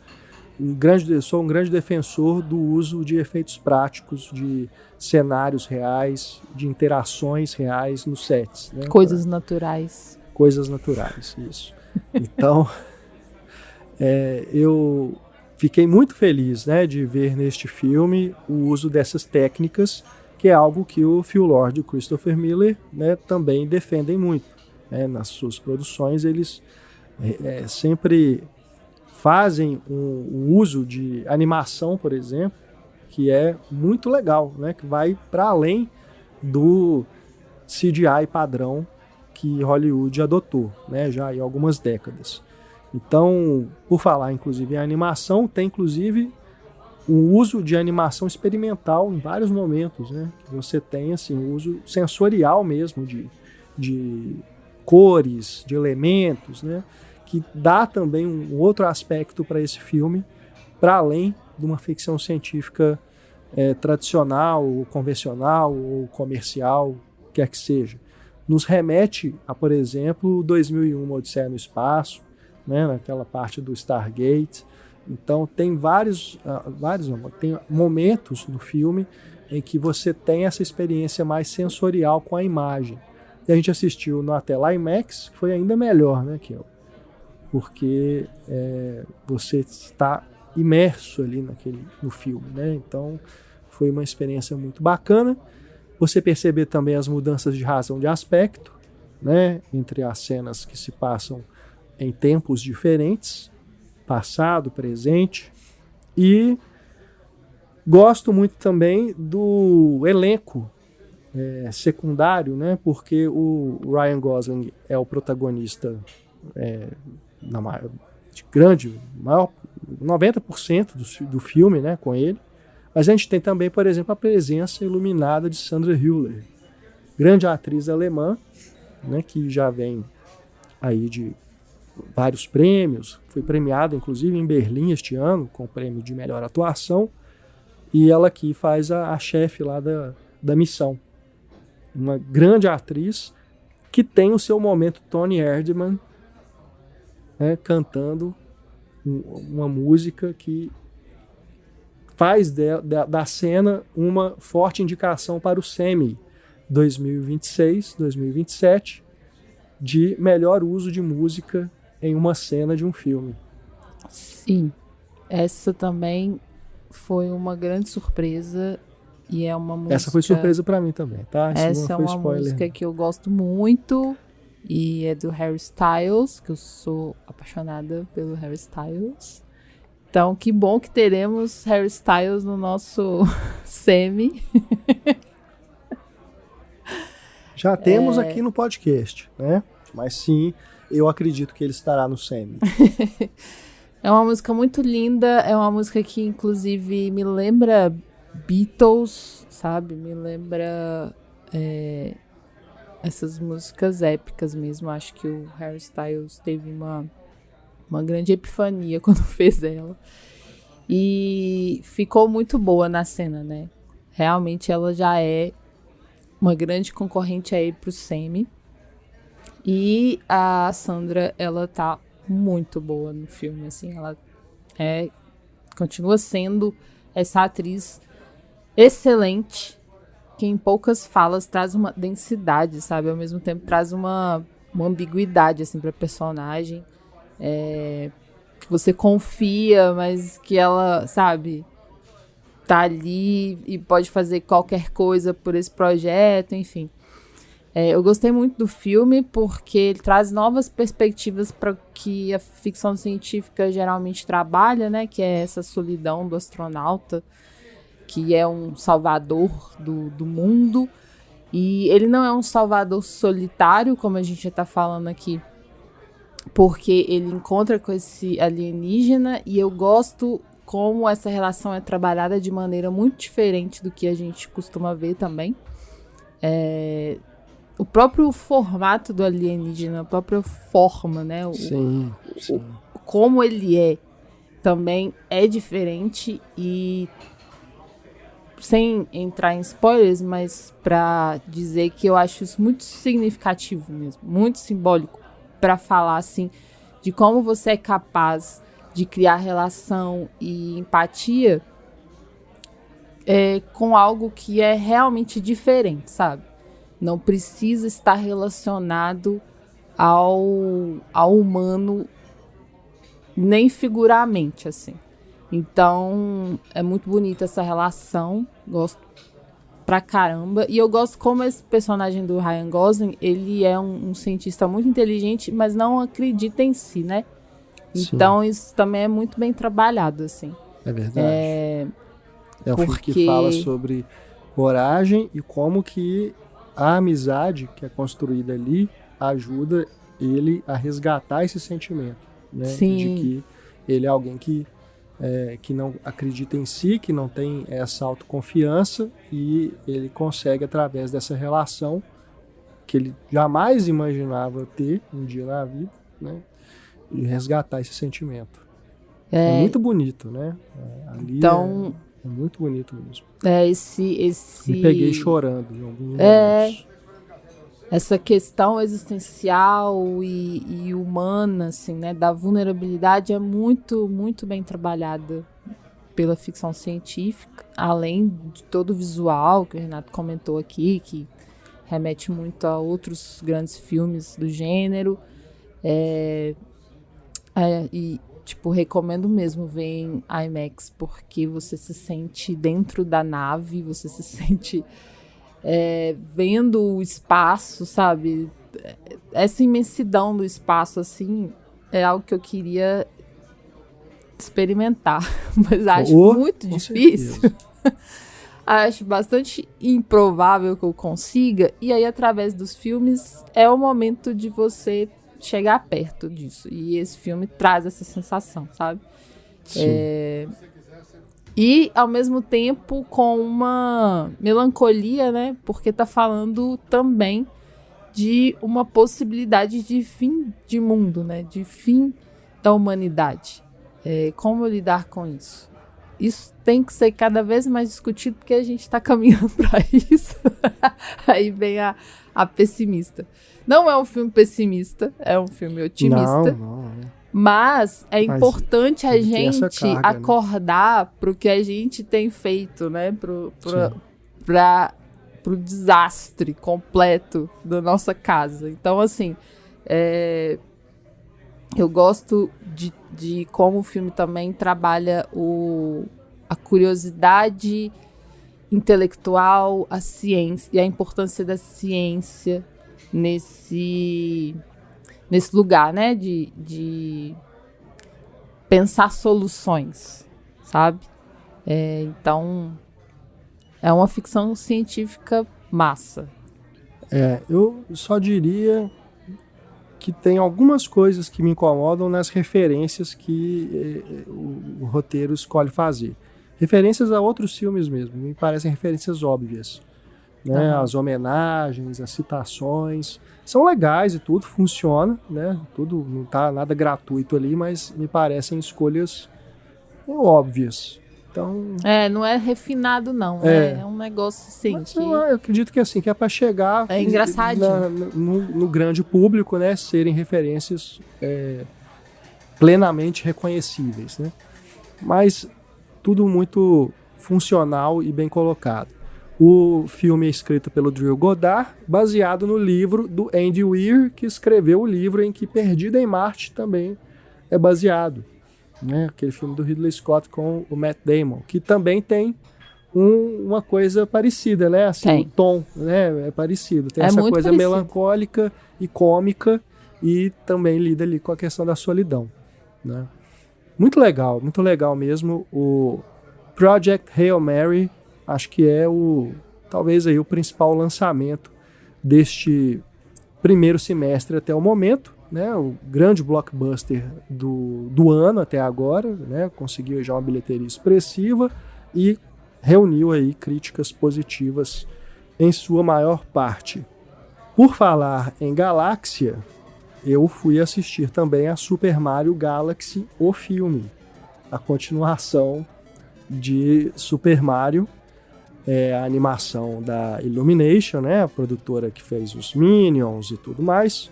A: Sou um grande defensor do uso de efeitos práticos, de cenários reais, de interações reais nos sets, né?
B: Coisas naturais.
A: Coisas naturais, isso. Então, eu fiquei muito feliz, né, de ver neste filme o uso dessas técnicas, que é algo que o Phil Lord e o Christopher Miller, né, também defendem muito, né? Nas suas produções, eles sempre fazem um uso de animação, por exemplo, que é muito legal, né? Que vai para além CGI padrão que Hollywood adotou, né, já há algumas décadas. Então, por falar inclusive em animação, tem inclusive o uso de animação experimental em vários momentos, né, que você tem assim, o uso sensorial mesmo de cores, de elementos, né, que dá também um outro aspecto para esse filme, para além de uma ficção científica tradicional, ou convencional, ou comercial, quer que seja. Nos remete a, por exemplo, 2001, Odisseia no Espaço, né, naquela parte do Stargate. Então tem tem momentos no filme em que você tem essa experiência mais sensorial com a imagem. E a gente assistiu na tela IMAX, que foi ainda melhor, né, Kel? Porque você está imerso ali no filme, né? Então foi uma experiência muito bacana. Você perceber também as mudanças de razão de aspecto, né, entre as cenas que se passam em tempos diferentes, passado, presente. E gosto muito também do elenco secundário, né, porque o Ryan Gosling é o protagonista maior 90% do filme, né, com ele. Mas a gente tem também, por exemplo, a presença iluminada de Sandra Hüller, grande atriz alemã, né, que já vem aí de vários prêmios, foi premiada inclusive em Berlim este ano com o prêmio de melhor atuação, e ela aqui faz a chefe lá da missão. Uma grande atriz que tem o seu momento Tony Erdmann, né, cantando uma música que faz da cena uma forte indicação para o Semi 2026-2027 de melhor uso de música em uma cena de um filme.
B: Sim, essa também foi uma grande surpresa e é uma música...
A: Essa foi surpresa para mim também, tá?
B: Essa é uma música que eu gosto muito e é do Harry Styles, que eu sou apaixonada pelo Harry Styles. Então, que bom que teremos Harry Styles no nosso Semi.
A: Já temos aqui no podcast, né? Mas sim, eu acredito que ele estará no Semi.
B: É uma música muito linda, é uma música que inclusive me lembra Beatles, sabe? Me lembra essas músicas épicas mesmo. Acho que o Harry Styles teve uma grande epifania quando fez ela. E ficou muito boa na cena, né? Realmente ela já é uma grande concorrente aí pro Semi. E a Sandra, ela tá muito boa no filme, assim. Ela continua sendo essa atriz excelente, que em poucas falas traz uma densidade, sabe? Ao mesmo tempo traz uma ambiguidade, assim, pra personagem. Que você confia, mas que ela, sabe, tá ali e pode fazer qualquer coisa por esse projeto, enfim. Eu gostei muito do filme porque ele traz novas perspectivas para que a ficção científica geralmente trabalha, né? Que é essa solidão do astronauta, que é um salvador do mundo. E ele não é um salvador solitário, como a gente já tá falando aqui, porque ele encontra com esse alienígena, e eu gosto como essa relação é trabalhada de maneira muito diferente do que a gente costuma ver também. O próprio formato do alienígena, a própria forma, né?
A: Sim.
B: Como ele também é diferente, e sem entrar em spoilers, mas para dizer que eu acho isso muito significativo mesmo, muito simbólico, para falar assim de como você é capaz de criar relação e empatia com algo que é realmente diferente, sabe? Não precisa estar relacionado ao humano, nem figuramente, assim. Então, é muito bonita essa relação, gosto pra caramba. E eu gosto como esse personagem do Ryan Gosling, ele é um cientista muito inteligente, mas não acredita em si, né? Então, isso também é muito bem trabalhado, assim.
A: É verdade. É um filme que fala sobre coragem e como que a amizade que é construída ali ajuda ele a resgatar esse sentimento, né?
B: Sim.
A: De que ele é alguém que não acredita em si, que não tem essa autoconfiança, e ele consegue, através dessa relação que ele jamais imaginava ter um dia na vida, né? E resgatar esse sentimento. É muito bonito, né? Ali
B: então,
A: é muito bonito mesmo.
B: Esse...
A: Me peguei chorando em alguns momentos.
B: Essa questão existencial e humana, assim, né, da vulnerabilidade é muito, muito bem trabalhada pela ficção científica, além de todo o visual que o Renato comentou aqui, que remete muito a outros grandes filmes do gênero. E, tipo, recomendo mesmo ver em IMAX, porque você se sente dentro da nave, você se sente... vendo o espaço, sabe? Essa imensidão do espaço, assim, é algo que eu queria experimentar, mas acho muito difícil. Acho bastante improvável que eu consiga, e aí, através dos filmes, é o momento de você chegar perto disso, e esse filme traz essa sensação, sabe? E, ao mesmo tempo, com uma melancolia, né? Porque tá falando também de uma possibilidade de fim de mundo, né? De fim da humanidade. Como lidar com isso? Isso tem que ser cada vez mais discutido, porque a gente tá caminhando para isso. Aí vem a pessimista. Não é um filme pessimista, é um filme otimista.
A: Não.
B: Mas é importante a gente
A: carga,
B: acordar, né, pro que a gente tem feito, né? Pro desastre completo da nossa casa. Então, assim, eu gosto de como o filme também trabalha a curiosidade intelectual, a ciência e a importância da ciência nesse lugar, né, de pensar soluções, sabe? Então, é uma ficção científica massa.
A: Eu só diria que tem algumas coisas que me incomodam nas referências que o roteiro escolhe fazer. Referências a outros filmes mesmo, me parecem referências óbvias. Né? As homenagens, as citações são legais e tudo, funciona, né? Tudo, não tá nada gratuito ali, mas me parecem escolhas óbvias. Então,
B: não é refinado, não. É um negócio assim.
A: Mas eu acredito que assim, que é para chegar
B: engraçadinho.
A: No grande público, né? Serem referências plenamente reconhecíveis, né? Mas tudo muito funcional e bem colocado. O filme é escrito pelo Drew Goddard, baseado no livro do Andy Weir, que escreveu o livro em que Perdida em Marte também é baseado. Né? Aquele filme do Ridley Scott com o Matt Damon, que também tem uma coisa parecida, né? Assim, o tom, né? É parecido. Tem essa coisa parecido, melancólica e cômica, e também lida ali com a questão da solidão. Né? Muito legal mesmo. O Project Hail Mary, acho que é talvez aí o principal lançamento deste primeiro semestre até o momento, né? O grande blockbuster do ano até agora, né? Conseguiu já uma bilheteria expressiva e reuniu aí críticas positivas em sua maior parte. Por falar em galáxia, eu fui assistir também a Super Mario Galaxy, o filme, a continuação de Super Mario, a animação da Illumination, né, a produtora que fez os Minions e tudo mais,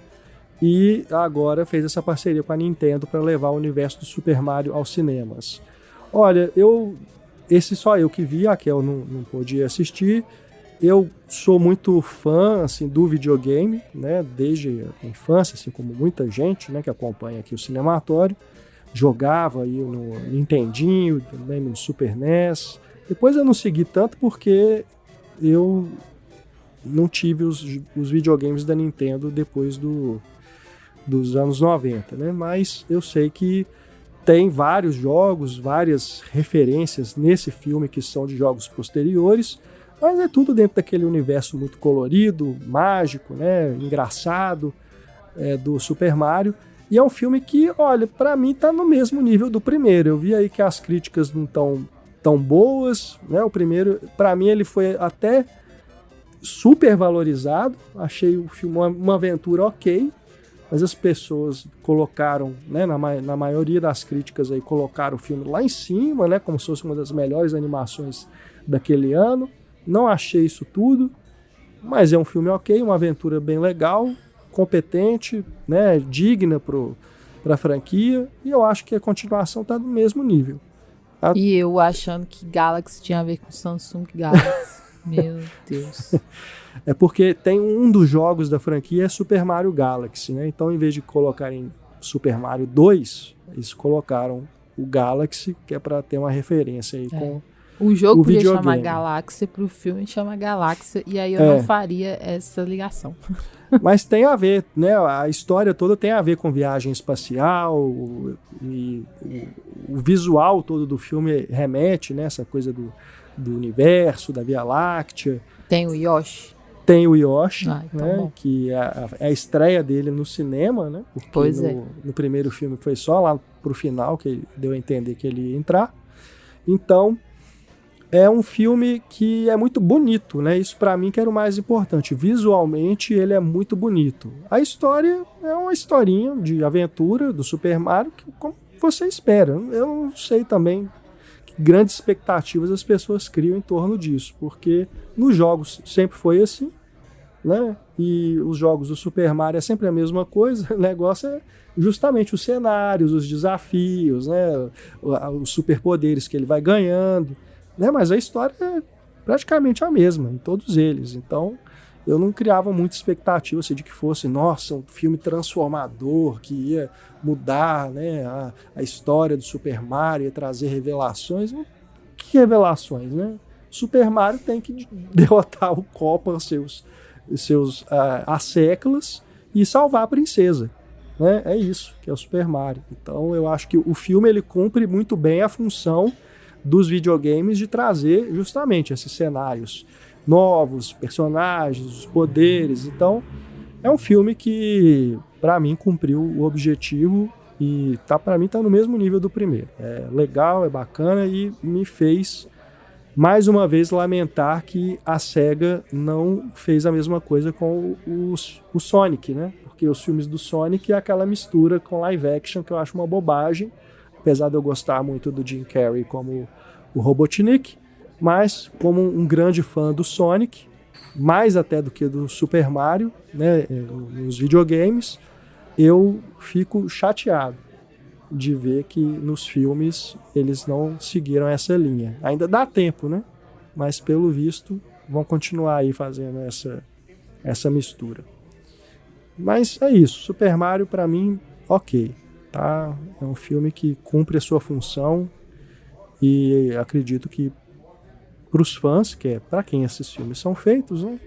A: e agora fez essa parceria com a Nintendo para levar o universo do Super Mario aos cinemas. Olha, esse só eu que vi, a Kel não podia assistir. Eu sou muito fã assim, do videogame, né, desde a infância, assim como muita gente, né, que acompanha aqui o Cinematório. Jogava aí no Nintendinho, também no Super NES. Depois eu não segui tanto porque eu não tive os videogames da Nintendo depois dos anos 90, né? Mas eu sei que tem vários jogos, várias referências nesse filme que são de jogos posteriores. Mas é tudo dentro daquele universo muito colorido, mágico, né, engraçado, do Super Mario. E é um filme que, olha, pra mim tá no mesmo nível do primeiro. Eu vi aí que as críticas não estão tão boas, né? O primeiro, pra mim, ele foi até super valorizado. Achei o filme uma aventura ok, mas as pessoas colocaram, né, na maioria das críticas aí, colocaram o filme lá em cima, né, como se fosse uma das melhores animações daquele ano. Não achei isso tudo, mas é um filme ok, uma aventura bem legal, competente, né, digna pra franquia, e eu acho que a continuação tá no mesmo nível.
B: E eu achando que Galaxy tinha a ver com Samsung Galaxy. Meu Deus.
A: É porque tem um dos jogos da franquia é Super Mario Galaxy, né? Então, em vez de colocarem Super Mario 2, eles colocaram o Galaxy, que é para ter uma referência aí com
B: o jogo
A: o
B: podia
A: videogame.
B: chamar Galáxia, pro filme chama Galáxia, e aí eu não faria essa ligação.
A: Mas tem a ver, né? A história toda tem a ver com viagem espacial, e o visual todo do filme remete, né? Essa coisa do universo, da Via Láctea.
B: Tem o Yoshi.
A: Tem o Yoshi,
B: então
A: né?
B: Bom.
A: Que é a estreia dele no cinema, né? Porque no primeiro filme foi só lá pro final que deu a entender que ele ia entrar. Então, é um filme que é muito bonito, né? Isso pra mim que era o mais importante. Visualmente, ele é muito bonito. A história é uma historinha de aventura do Super Mario, que, como você espera. Eu não sei também que grandes expectativas as pessoas criam em torno disso, porque nos jogos sempre foi assim, né? E os jogos do Super Mario é sempre a mesma coisa. O negócio é justamente os cenários, os desafios, né? Os superpoderes que ele vai ganhando. Né, mas a história é praticamente a mesma em todos eles. Então, eu não criava muita expectativa assim, de que fosse, nossa, um filme transformador, que ia mudar, né, a história do Super Mario, ia trazer revelações. Que revelações, né? Super Mario tem que derrotar o Koopa, seus asseclas, e salvar a princesa. Né? É isso que é o Super Mario. Então, eu acho que o filme ele cumpre muito bem a função dos videogames de trazer justamente esses cenários novos, personagens, os poderes. Então, é um filme que, para mim, cumpriu o objetivo e para mim tá no mesmo nível do primeiro. É legal, é bacana e me fez, mais uma vez, lamentar que a SEGA não fez a mesma coisa com o Sonic, né? Porque os filmes do Sonic é aquela mistura com live action que eu acho uma bobagem. Apesar de eu gostar muito do Jim Carrey como o Robotnik, mas como um grande fã do Sonic, mais até do que do Super Mario, né, nos videogames, eu fico chateado de ver que nos filmes eles não seguiram essa linha. Ainda dá tempo, né? Mas pelo visto vão continuar aí fazendo essa mistura. Mas é isso, Super Mario para mim, ok. Tá? É um filme que cumpre a sua função e acredito que para os fãs, que é para quem esses filmes são feitos, né,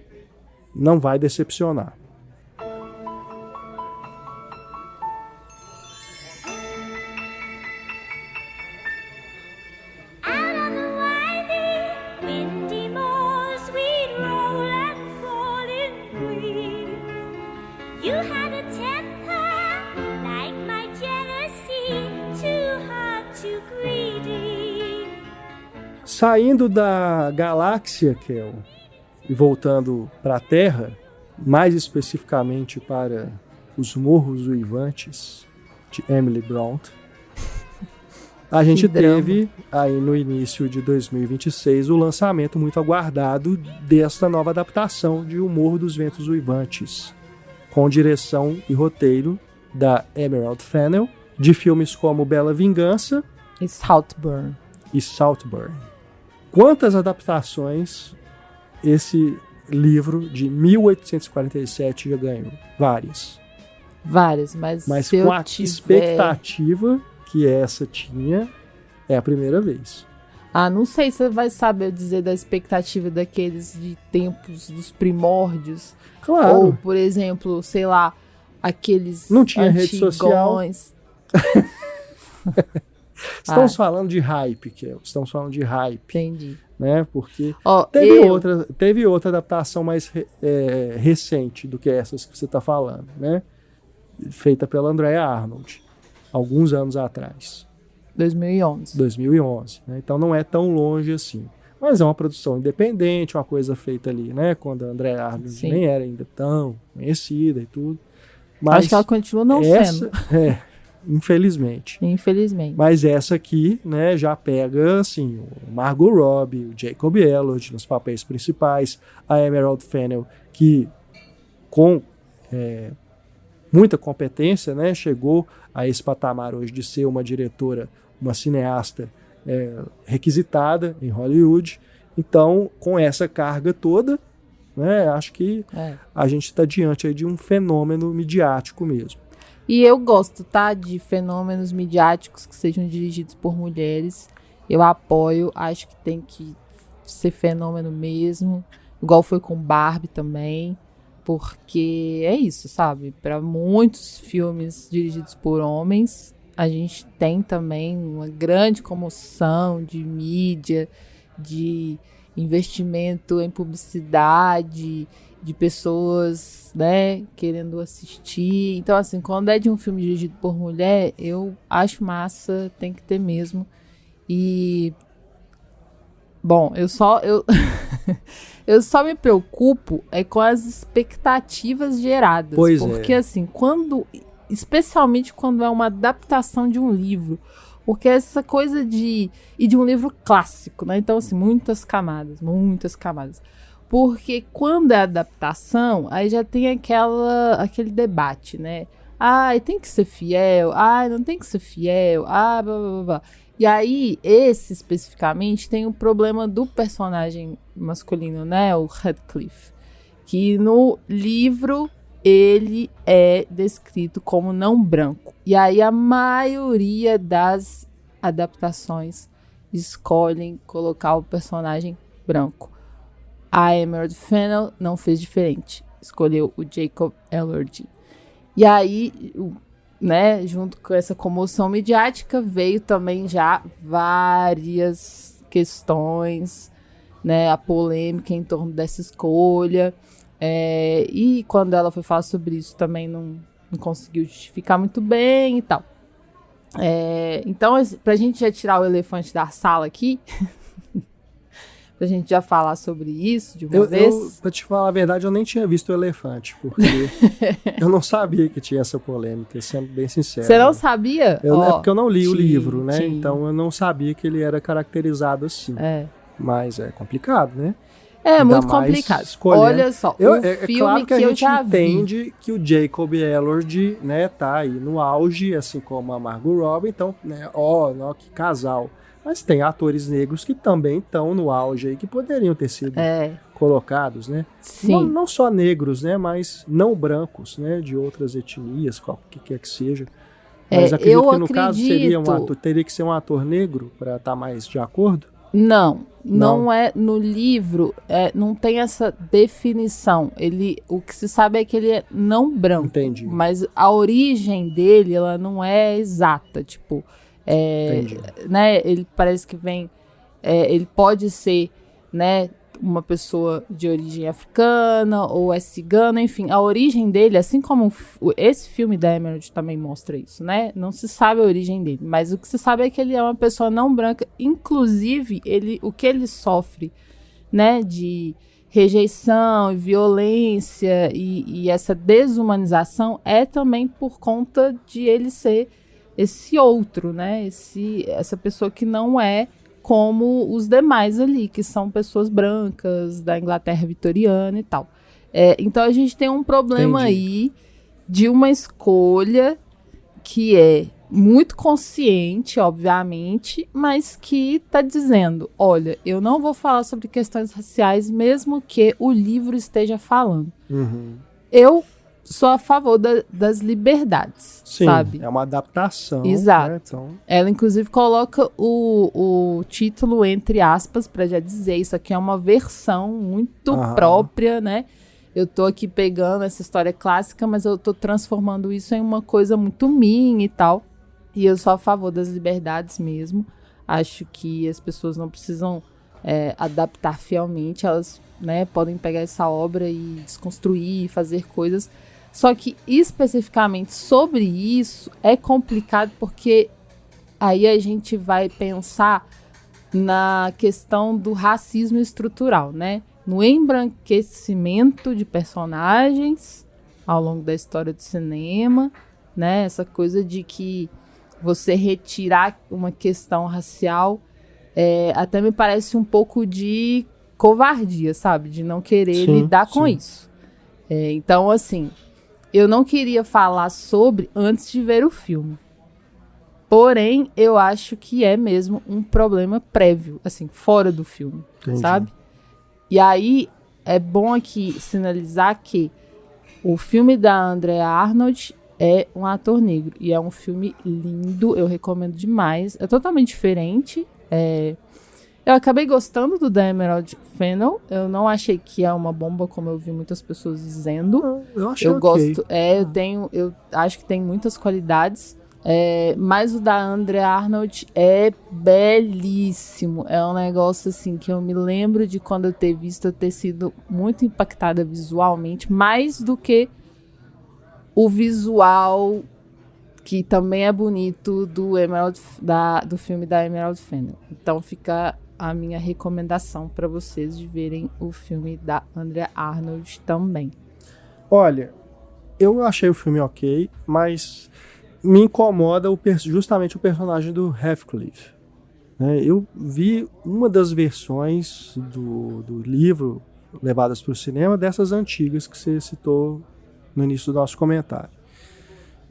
A: não vai decepcionar. Saindo da galáxia, Kel, e voltando para a Terra, mais especificamente para os Morros Uivantes de Emily Blunt, a gente teve aí no início de 2026 o lançamento muito aguardado desta nova adaptação de O Morro dos Ventos Uivantes, com direção e roteiro da Emerald Fennell, de filmes como Bela Vingança
B: e Saltburn.
A: Quantas adaptações esse livro de 1847 já ganhou? Várias, mas com a expectativa que essa tinha, é a primeira vez.
B: Não sei se você vai saber dizer da expectativa daqueles de tempos dos primórdios.
A: Claro.
B: Ou, por exemplo, sei lá, aqueles
A: não tinha
B: antigões.
A: rede social. Estamos falando de hype, Kel. Estamos falando de hype.
B: Entendi.
A: Né? Porque
B: Ó,
A: teve outra adaptação mais recente do que essas que você está falando, né? Feita pela Andrea Arnold, alguns anos atrás.
B: 2011.
A: Né? Então não é tão longe assim. Mas é uma produção independente, uma coisa feita ali, né? Quando a Andrea Arnold
B: Sim.
A: nem era ainda tão conhecida e tudo. Mas
B: acho que ela continua não sendo.
A: Infelizmente.
B: Infelizmente.
A: Mas essa aqui, né, já pega, assim, o Margot Robbie, o Jacob Elord nos papéis principais, a Emerald Fennell, que com muita competência, né, chegou a esse patamar hoje de ser uma diretora, uma cineasta requisitada em Hollywood. Então, com essa carga toda, né, acho que a gente está diante aí de um fenômeno midiático mesmo.
B: E eu gosto, tá, de fenômenos midiáticos que sejam dirigidos por mulheres. Eu apoio, acho que tem que ser fenômeno mesmo. Igual foi com Barbie também. Porque é isso, sabe? Para muitos filmes dirigidos por homens, a gente tem também uma grande comoção de mídia, de investimento em publicidade, de pessoas, né, querendo assistir. Então, assim, quando é de um filme dirigido por mulher, eu acho massa, tem que ter mesmo. E, bom, eu só me preocupo com as expectativas geradas.
A: Pois
B: porque, assim, especialmente quando é uma adaptação de um livro, porque essa coisa de um livro clássico, né? Então, assim, muitas camadas. Porque quando é adaptação, aí já tem aquele debate, né? Tem que ser fiel, não tem que ser fiel, blá, blá, blá. E aí, esse especificamente tem o problema do personagem masculino, né? O Radcliffe. Que no livro ele é descrito como não branco. E aí a maioria das adaptações escolhem colocar o personagem branco. A Emerald Fennell não fez diferente. Escolheu o Jacob Elordi. E aí, né, junto com essa comoção midiática, veio também já várias questões, né, a polêmica em torno dessa escolha. E quando ela foi falar sobre isso, também não conseguiu justificar muito bem e tal. Então, pra gente já tirar o elefante da sala aqui... pra gente já falar sobre isso de uma vez.
A: Pra te falar a verdade, eu nem tinha visto o elefante, porque eu não sabia que tinha essa polêmica, sendo bem sincero.
B: Você não sabia?
A: É porque eu não li o livro, né?
B: Tinha.
A: Então eu não sabia que ele era caracterizado assim. Mas é complicado, né?
B: Muito complicado. Olha só, filme
A: claro que a gente
B: já
A: entende que o Jacob Elord, né, tá aí no auge, assim como a Margot Robbie, então, né, que casal. Mas tem atores negros que também estão no auge aí, que poderiam ter sido colocados, né?
B: Sim.
A: Não só negros, né? Mas não brancos, né? De outras etnias, qualquer que quer que seja. Mas acredito que no caso teria que ser um ator negro para estar mais de acordo?
B: Não é no livro, não tem essa definição. O que se sabe é que ele é não branco.
A: Entendi.
B: Mas a origem dele, ela não é exata, tipo... né, ele parece que vem, ele pode ser, né, uma pessoa de origem africana ou é cigana, enfim, a origem dele, assim como esse filme da Emerald também mostra isso, né, não se sabe a origem dele, mas o que se sabe é que ele é uma pessoa não branca, inclusive o que ele sofre, né, de rejeição e violência e essa desumanização é também por conta de ele ser esse outro, né? Essa pessoa que não é como os demais ali, que são pessoas brancas da Inglaterra vitoriana e tal. Então a gente tem um problema aí de uma escolha que é muito consciente, obviamente, mas que está dizendo, olha, eu não vou falar sobre questões raciais, mesmo que o livro esteja falando.
A: Uhum.
B: Eu sou a favor das liberdades,
A: sim,
B: sabe?
A: É uma adaptação.
B: Exato.
A: Né? Então...
B: Ela, inclusive, coloca o título entre aspas para já dizer isso aqui é uma versão muito própria, né? Eu tô aqui pegando essa história clássica, mas eu tô transformando isso em uma coisa muito minha e tal. E eu sou a favor das liberdades mesmo. Acho que as pessoas não precisam adaptar fielmente. Elas, né, podem pegar essa obra e desconstruir, fazer coisas. Só que, especificamente sobre isso, é complicado porque aí a gente vai pensar na questão do racismo estrutural, né? No embranquecimento de personagens ao longo da história do cinema, né? Essa coisa de que você retirar uma questão racial até me parece um pouco de covardia, sabe? De não querer lidar com isso. Então, assim, eu não queria falar sobre antes de ver o filme. Porém, eu acho que é mesmo um problema prévio, assim, fora do filme, sabe? E aí, é bom aqui sinalizar que o filme da Andrea Arnold é um ator negro. E é um filme lindo, eu recomendo demais. É totalmente diferente. Eu acabei gostando do The Emerald Fennell. Eu não achei que é uma bomba, como eu vi muitas pessoas dizendo.
A: Eu achei
B: gosto. Eu acho que tem muitas qualidades. Mas o da Andrea Arnold é belíssimo. É um negócio assim que eu me lembro de quando eu ter visto, eu ter sido muito impactada visualmente, mais do que o visual que também é bonito do filme da Emerald Fennell. Então fica a minha recomendação para vocês de verem o filme da Andrea Arnold também.
A: Olha, eu achei o filme ok, mas me incomoda justamente o personagem do Heathcliff. Eu vi uma das versões do livro levadas para o cinema, dessas antigas que você citou no início do nosso comentário.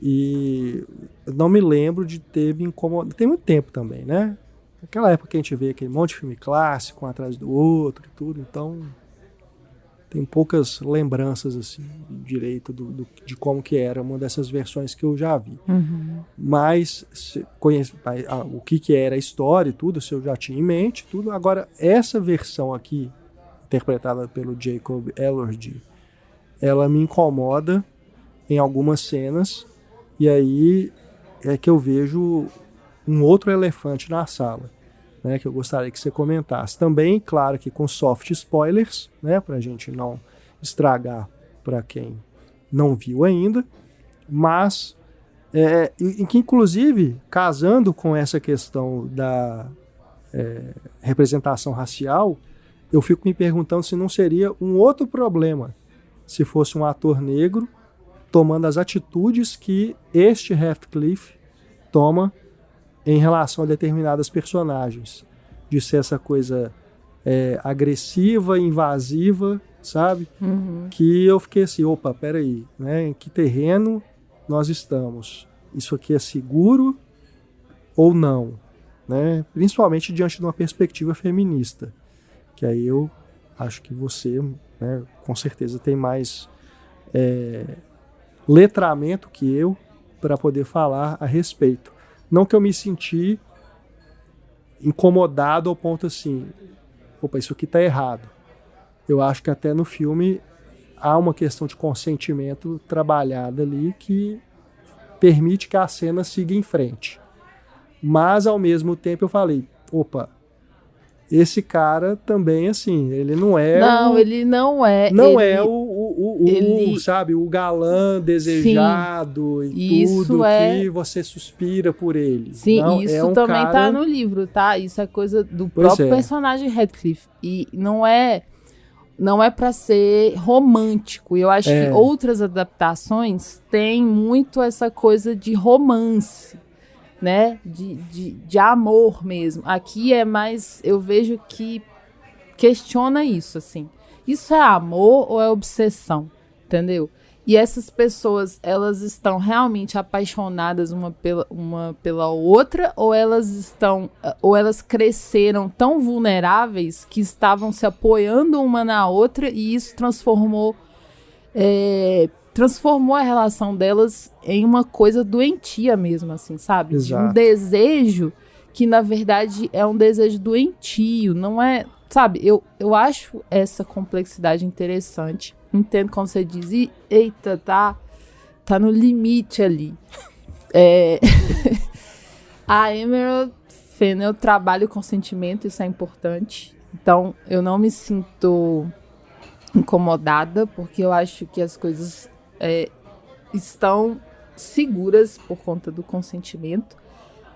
A: E não me lembro de ter me incomodado. Tem muito tempo também, né? Naquela época que a gente vê aquele monte de filme clássico, um atrás do outro e tudo, então tem poucas lembranças assim direito de como que era uma dessas versões que eu já vi. Mas conheço o que era a história e tudo, se eu já tinha em mente tudo. Agora, essa versão aqui, interpretada pelo Jacob Elordi, ela me incomoda em algumas cenas, e aí é que eu vejo um outro elefante na sala, né, que eu gostaria que você comentasse. Também, claro que com soft spoilers, né, para a gente não estragar para quem não viu ainda, mas em que, inclusive, casando com essa questão da representação racial, eu fico me perguntando se não seria um outro problema se fosse um ator negro tomando as atitudes que este Heathcliff toma em relação a determinadas personagens. De ser essa coisa agressiva, invasiva, sabe? Que eu fiquei assim, opa, peraí, né? Em que terreno nós estamos? Isso aqui é seguro ou não? Né? Principalmente diante de uma perspectiva feminista. Que aí eu acho que você, né, com certeza tem mais letramento que eu para poder falar a respeito. Não que eu me senti incomodado ao ponto assim, opa, isso aqui tá errado. Eu acho que até no filme há uma questão de consentimento trabalhada ali que permite que a cena siga em frente. Mas, ao mesmo tempo, eu falei, opa, esse cara também, assim, ele não é...
B: Não, ele não é...
A: Não ele, é sabe, o galã desejado. Sim, e tudo que você suspira por ele.
B: Sim,
A: não,
B: isso também tá no livro, tá? Isso é coisa do próprio personagem Heathcliff. E não é pra ser romântico. Eu acho que outras adaptações têm muito essa coisa de romance, né? De amor mesmo. Aqui é mais... Eu vejo que questiona isso, assim. Isso é amor ou é obsessão? Entendeu? E essas pessoas, elas estão realmente apaixonadas uma pela outra, ou elas cresceram tão vulneráveis que estavam se apoiando uma na outra, e isso transformou a relação delas em uma coisa doentia mesmo, assim, sabe?
A: Exato.
B: De um desejo que, na verdade, é um desejo doentio, não é... Sabe, eu acho essa complexidade interessante. Entendo quando você diz, eita, tá no limite ali. A Emerald Fennell trabalha o consentimento, isso é importante. Então, eu não me sinto incomodada, porque eu acho que as coisas estão seguras por conta do consentimento.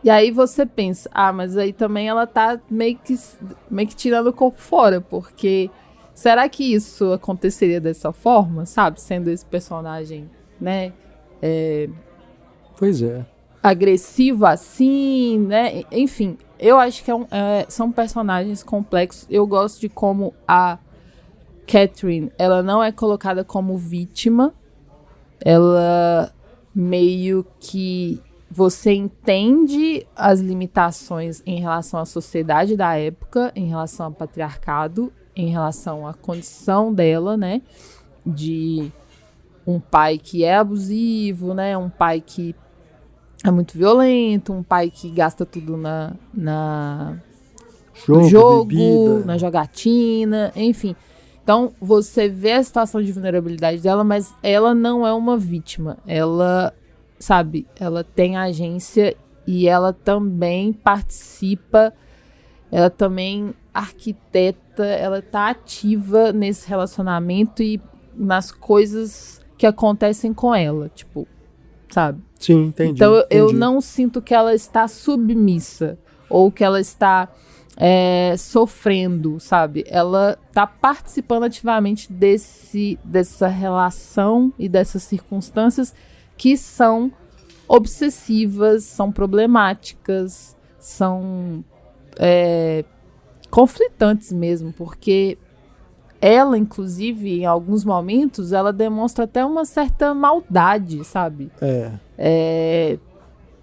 B: E aí você pensa, mas aí também ela tá meio que tirando o corpo fora, porque será que isso aconteceria dessa forma, sabe? Sendo esse personagem, né?
A: Pois é.
B: Agressivo assim, né? Enfim, eu acho que são personagens complexos. Eu gosto de como a Catherine, ela não é colocada como vítima. Ela meio que você entende as limitações em relação à sociedade da época, em relação ao patriarcado, em relação à condição dela, né? De um pai que é abusivo, né? Um pai que é muito violento, um pai que gasta tudo no jogo,
A: bebida,
B: na jogatina, enfim. Então, você vê a situação de vulnerabilidade dela, mas ela não é uma vítima. Ela, sabe, ela tem agência e ela também participa, ela também arquiteta, ela tá ativa nesse relacionamento e nas coisas que acontecem com ela, tipo, sabe?
A: Sim, entendi.
B: Então, eu não sinto que ela está submissa ou que ela está sofrendo, sabe? Ela tá participando ativamente dessa relação e dessas circunstâncias que são obsessivas, são problemáticas, são conflitantes mesmo, porque ela, inclusive, em alguns momentos, ela demonstra até uma certa maldade, sabe?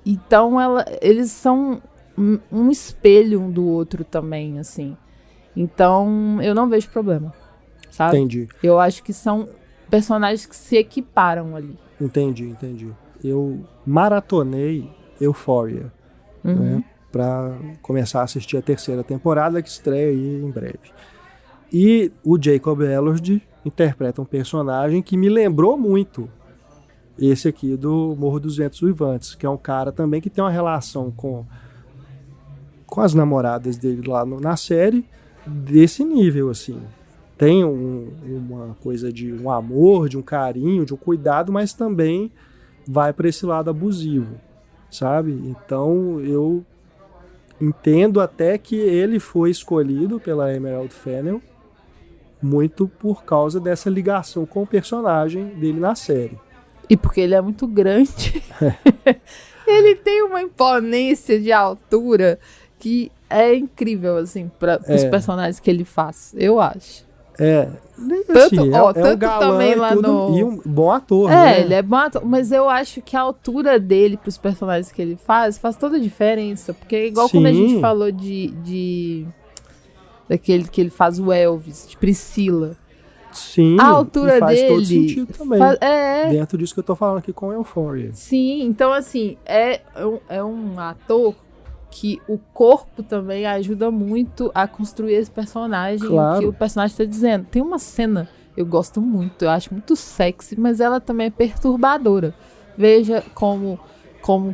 B: Então, eles são um espelho um do outro também, assim. Então, eu não vejo problema, sabe?
A: Entendi.
B: Eu acho que são personagens que se equiparam ali.
A: Entendi. Eu maratonei Euphoria, né, pra começar a assistir a 3ª temporada, que estreia aí em breve. E o Jacob Elordi interpreta um personagem que me lembrou muito esse aqui do Morro dos Ventos Uivantes, que é um cara também que tem uma relação com as namoradas dele lá na série, desse nível, assim. Tem uma coisa de um amor, de um carinho, de um cuidado, mas também vai para esse lado abusivo, sabe? Então, eu entendo até que ele foi escolhido pela Emerald Fennell muito por causa dessa ligação com o personagem dele na série.
B: E porque ele é muito grande. Ele tem uma imponência de altura que é incrível, assim, para os personagens que ele faz, eu acho.
A: Assim, é um galã
B: também lá
A: e um bom ator, né?
B: Ele é bom ator, mas eu acho que a altura dele pros personagens que ele faz toda a diferença, porque é igual quando a gente falou daquele que ele faz o Elvis, de Priscila.
A: Sim,
B: a altura
A: faz
B: dele
A: todo sentido também. Dentro disso que eu tô falando aqui com Euphoria.
B: Sim, então assim, é um ator que o corpo também ajuda muito a construir esse personagem,
A: claro.
B: O que o personagem tá dizendo. Tem uma cena, eu gosto muito, eu acho muito sexy, mas ela também é perturbadora. Veja como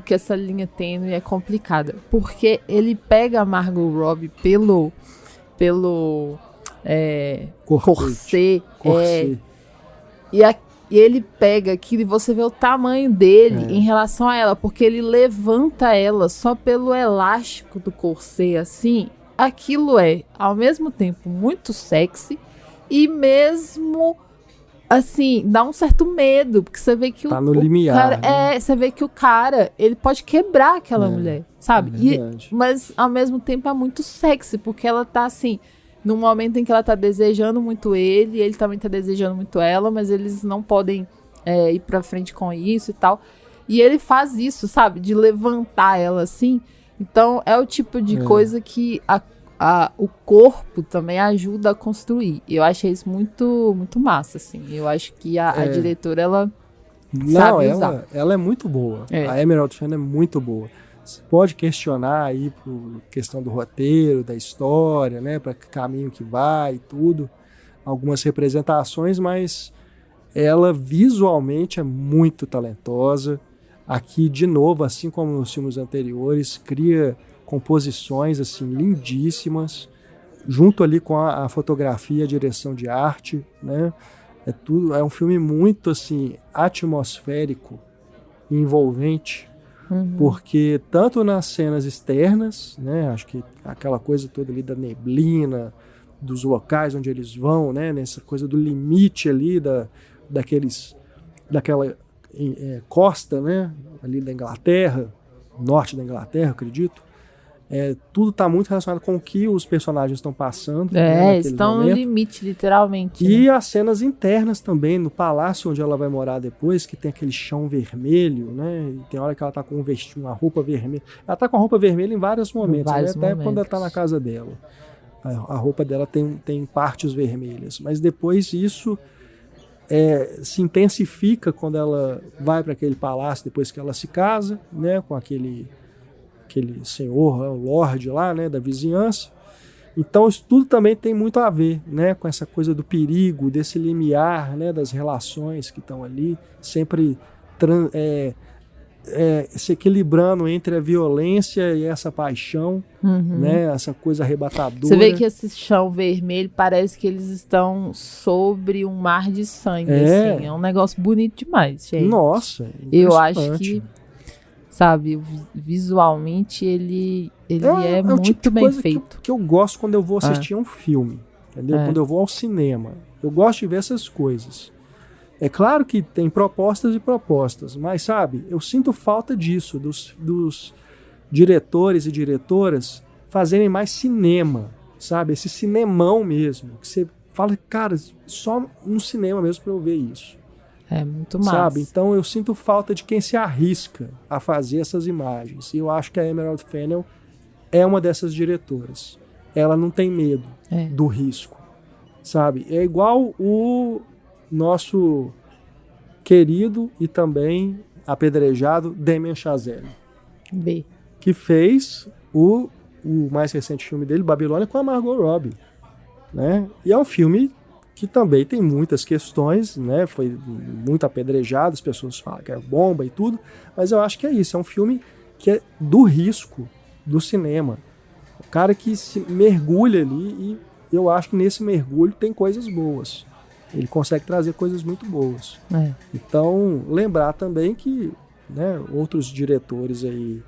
B: que essa linha tênue é complicada. Porque ele pega a Margot Robbie pelo corset. E ele pega aquilo e você vê o tamanho dele em relação a ela, porque ele levanta ela só pelo elástico do corset, assim. Aquilo é, ao mesmo tempo, muito sexy e mesmo, assim, dá um certo medo, porque você vê que
A: tá no limiar,
B: cara,
A: né?
B: Você vê que o cara, ele pode quebrar aquela mulher, sabe? Mas, ao mesmo tempo, é muito sexy, porque ela tá, assim, num momento em que ela tá desejando muito ele também tá desejando muito ela, mas eles não podem ir pra frente com isso e tal. E ele faz isso, sabe? De levantar ela, assim. Então, é o tipo de coisa que o corpo também ajuda a construir. Eu achei isso muito, muito massa, assim. Eu acho que a diretora, ela sabe usar.
A: Ela é muito boa. A Emerald Fennell é muito boa. Você pode questionar aí por questão do roteiro, da história, né, para que caminho que vai e tudo, algumas representações, mas ela visualmente é muito talentosa. Aqui, de novo, assim como nos filmes anteriores, cria composições assim lindíssimas, junto ali com a fotografia, a direção de arte, né? É um filme muito assim atmosférico e envolvente, porque tanto nas cenas externas, né? Acho que aquela coisa toda ali da neblina, dos locais onde eles vão, né? Nessa coisa do limite ali daquela costa, né? Ali da Inglaterra, norte da Inglaterra, acredito. Tudo está muito relacionado com o que os personagens estão passando.
B: Estão no limite, literalmente.
A: E as cenas internas também, no palácio onde ela vai morar depois, que tem aquele chão vermelho, né? E tem hora que ela está com uma roupa vermelha. Ela está com a roupa vermelha em vários momentos, até quando ela está na casa dela. A roupa dela tem partes vermelhas. Mas depois isso se intensifica quando ela vai para aquele palácio, depois que ela se casa, né? Com aquele senhor, o lorde lá, né, da vizinhança. Então isso tudo também tem muito a ver, né, com essa coisa do perigo, desse limiar, né, das relações que estão ali, sempre se equilibrando entre a violência e essa paixão, né, essa coisa arrebatadora.
B: Você vê que esse chão vermelho parece que eles estão sobre um mar de sangue, assim. É um negócio bonito demais, gente.
A: Nossa,
B: eu acho que, sabe, visualmente ele é muito tipo bem feito.
A: Que eu gosto quando eu vou assistir um filme, entendeu? Quando eu vou ao cinema. Eu gosto de ver essas coisas. É claro que tem propostas e propostas, mas, sabe, eu sinto falta disso, dos diretores e diretoras fazerem mais cinema, sabe? Esse cinemão mesmo, que você fala, cara, só no cinema mesmo pra eu ver isso.
B: É muito massa.
A: Sabe? Então eu sinto falta de quem se arrisca a fazer essas imagens. E eu acho que a Emerald Fennell é uma dessas diretoras. Ela não tem medo do risco, sabe? É igual o nosso querido e também apedrejado Damien Chazelle, que fez o mais recente filme dele, Babilônia, com a Margot Robbie, né? E é um filme que também tem muitas questões, né? Foi muito apedrejado, as pessoas falam que é bomba e tudo, mas eu acho que é isso, é um filme que é do risco do cinema. O cara que se mergulha ali, e eu acho que nesse mergulho tem coisas boas. Ele consegue trazer coisas muito boas. Então, lembrar também que, né, outros diretores aí,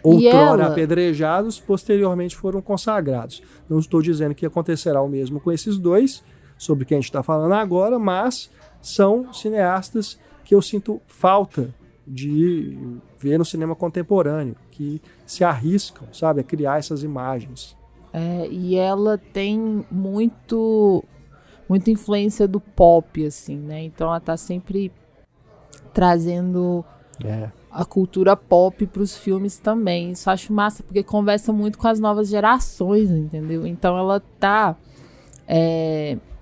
A: outrora apedrejados, posteriormente foram consagrados. Não estou dizendo que acontecerá o mesmo com esses dois, sobre quem a gente está falando agora, mas são cineastas que eu sinto falta de ver no cinema contemporâneo, que se arriscam, sabe, a criar essas imagens.
B: E ela tem muita influência do pop, assim, né? Então ela tá sempre trazendo a cultura pop pros filmes também. Isso eu acho massa, porque conversa muito com as novas gerações, entendeu? Então ela tá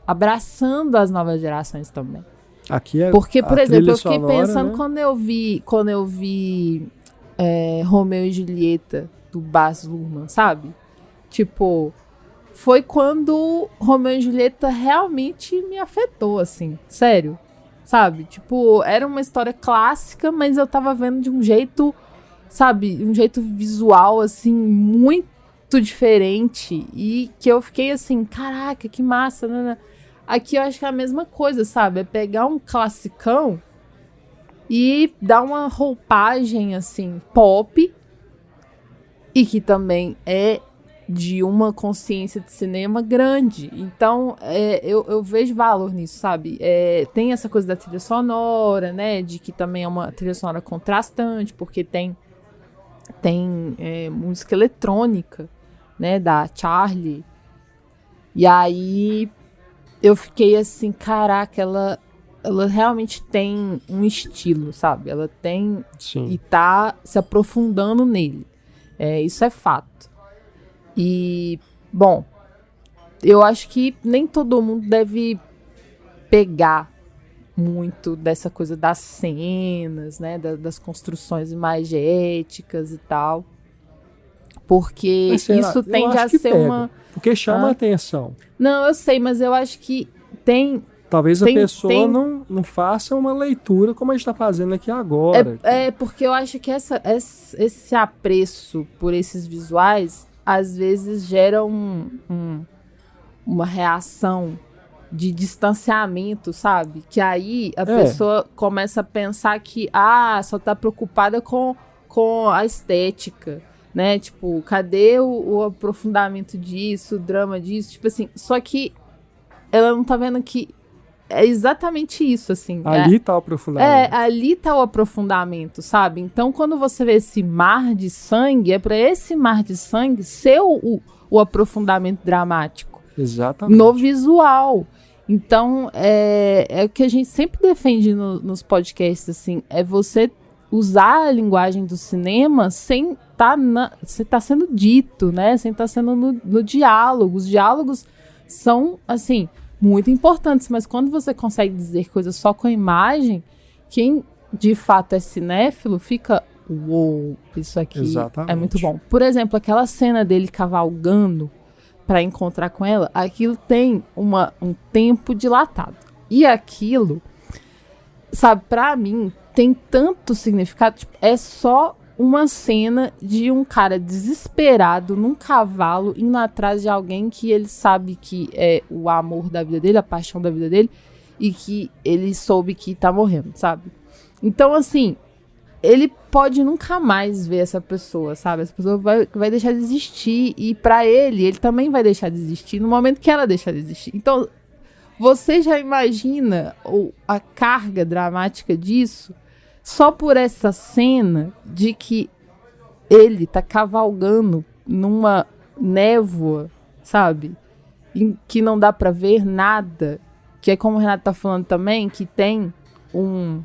B: abraçando as novas gerações também.
A: Aqui é
B: porque, por exemplo, eu fiquei
A: sonora,
B: pensando,
A: né?
B: quando eu vi Romeu e Julieta, do Baz Luhrmann, sabe? Tipo, foi quando Romeu e Julieta realmente me afetou, assim, sério, sabe? Tipo, era uma história clássica, mas eu tava vendo de um jeito, sabe, um jeito visual, assim, muito diferente, e que eu fiquei assim, caraca, que massa, né? Aqui eu acho que é a mesma coisa, sabe? É pegar um classicão e dar uma roupagem, assim, pop, e que também é de uma consciência de cinema grande. Então, eu vejo valor nisso, sabe? Tem essa coisa da trilha sonora, né? De que também é uma trilha sonora contrastante, porque tem música eletrônica, né? Da Charlie. E aí, eu fiquei assim, caraca, ela realmente tem um estilo, sabe? Ela tem...
A: Sim.
B: E tá se aprofundando nele. Isso é fato. E, bom, eu acho que nem todo mundo deve pegar muito dessa coisa das cenas, né, das construções imagéticas e tal, porque isso tende a ser uma...
A: Porque chama a atenção.
B: Não, eu sei, mas eu acho que tem
A: Talvez a pessoa não faça uma leitura como a gente está fazendo aqui agora.
B: Porque eu acho que esse apreço por esses visuais, às vezes, gera uma reação de distanciamento, sabe? Que aí a pessoa começa a pensar que só tá preocupada com a estética, né? Tipo, cadê o aprofundamento disso, o drama disso? Tipo assim, só que ela não tá vendo que é exatamente isso, assim.
A: Ali tá o aprofundamento.
B: Ali tá o aprofundamento, sabe? Então, quando você vê esse mar de sangue, é pra esse mar de sangue ser o aprofundamento dramático.
A: Exatamente.
B: No visual. Então, é o que a gente sempre defende nos podcasts, assim, é você usar a linguagem do cinema sem tá sendo dito, né? Sem estar sendo no diálogo. Os diálogos são, assim, muito importantes, mas quando você consegue dizer coisas só com a imagem, quem de fato é cinéfilo fica, uou, isso aqui é muito bom. Por exemplo, aquela cena dele cavalgando para encontrar com ela, aquilo tem um tempo dilatado. E aquilo, sabe, pra mim, tem tanto significado, tipo, é só uma cena de um cara desesperado num cavalo indo atrás de alguém que ele sabe que é o amor da vida dele, a paixão da vida dele, e que ele soube que tá morrendo, sabe? Então, assim, ele pode nunca mais ver essa pessoa, sabe? Essa pessoa vai deixar de existir, e pra ele também vai deixar de existir no momento que ela deixar de existir. Então, você já imagina a carga dramática disso só por essa cena de que ele tá cavalgando numa névoa, sabe? Em que não dá pra ver nada. Que é como o Renato tá falando também, que tem um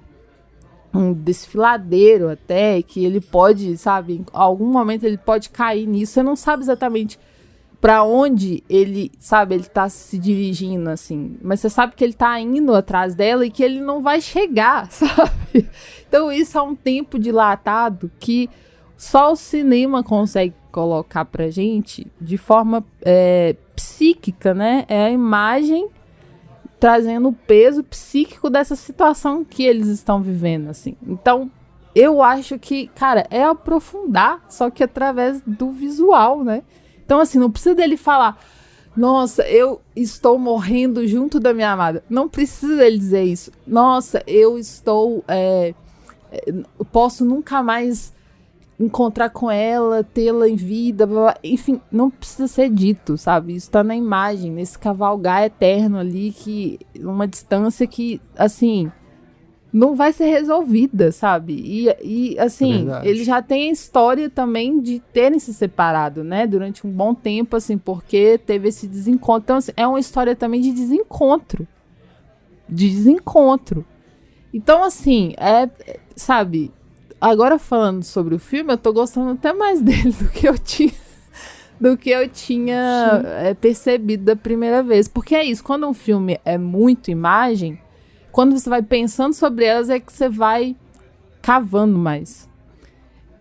B: desfiladeiro até, que ele pode, sabe? Em algum momento ele pode cair nisso. Você não sabe exatamente pra onde ele, sabe, ele tá se dirigindo, assim. Mas você sabe que ele tá indo atrás dela e que ele não vai chegar, sabe? Então isso é um tempo dilatado que só o cinema consegue colocar pra gente de forma psíquica, né? É a imagem trazendo o peso psíquico dessa situação que eles estão vivendo, assim. Então, eu acho que, cara, é aprofundar, só que através do visual, né? Então, assim, não precisa dele falar, nossa, eu estou morrendo junto da minha amada. Não precisa dele dizer isso. Nossa, eu estou... posso nunca mais encontrar com ela, tê-la em vida, blá, blá. Enfim, não precisa ser dito, sabe? Isso tá na imagem, nesse cavalgar eterno ali, que uma distância que, assim, não vai ser resolvida, sabe? E assim, ele já tem a história também de terem se separado, né? Durante um bom tempo, assim, porque teve esse desencontro. Então, assim, é uma história também de desencontro. Então, assim, sabe... Agora falando sobre o filme, eu tô gostando até mais dele do que eu tinha percebido da primeira vez. Porque é isso, quando um filme é muito imagem, quando você vai pensando sobre elas é que você vai cavando mais.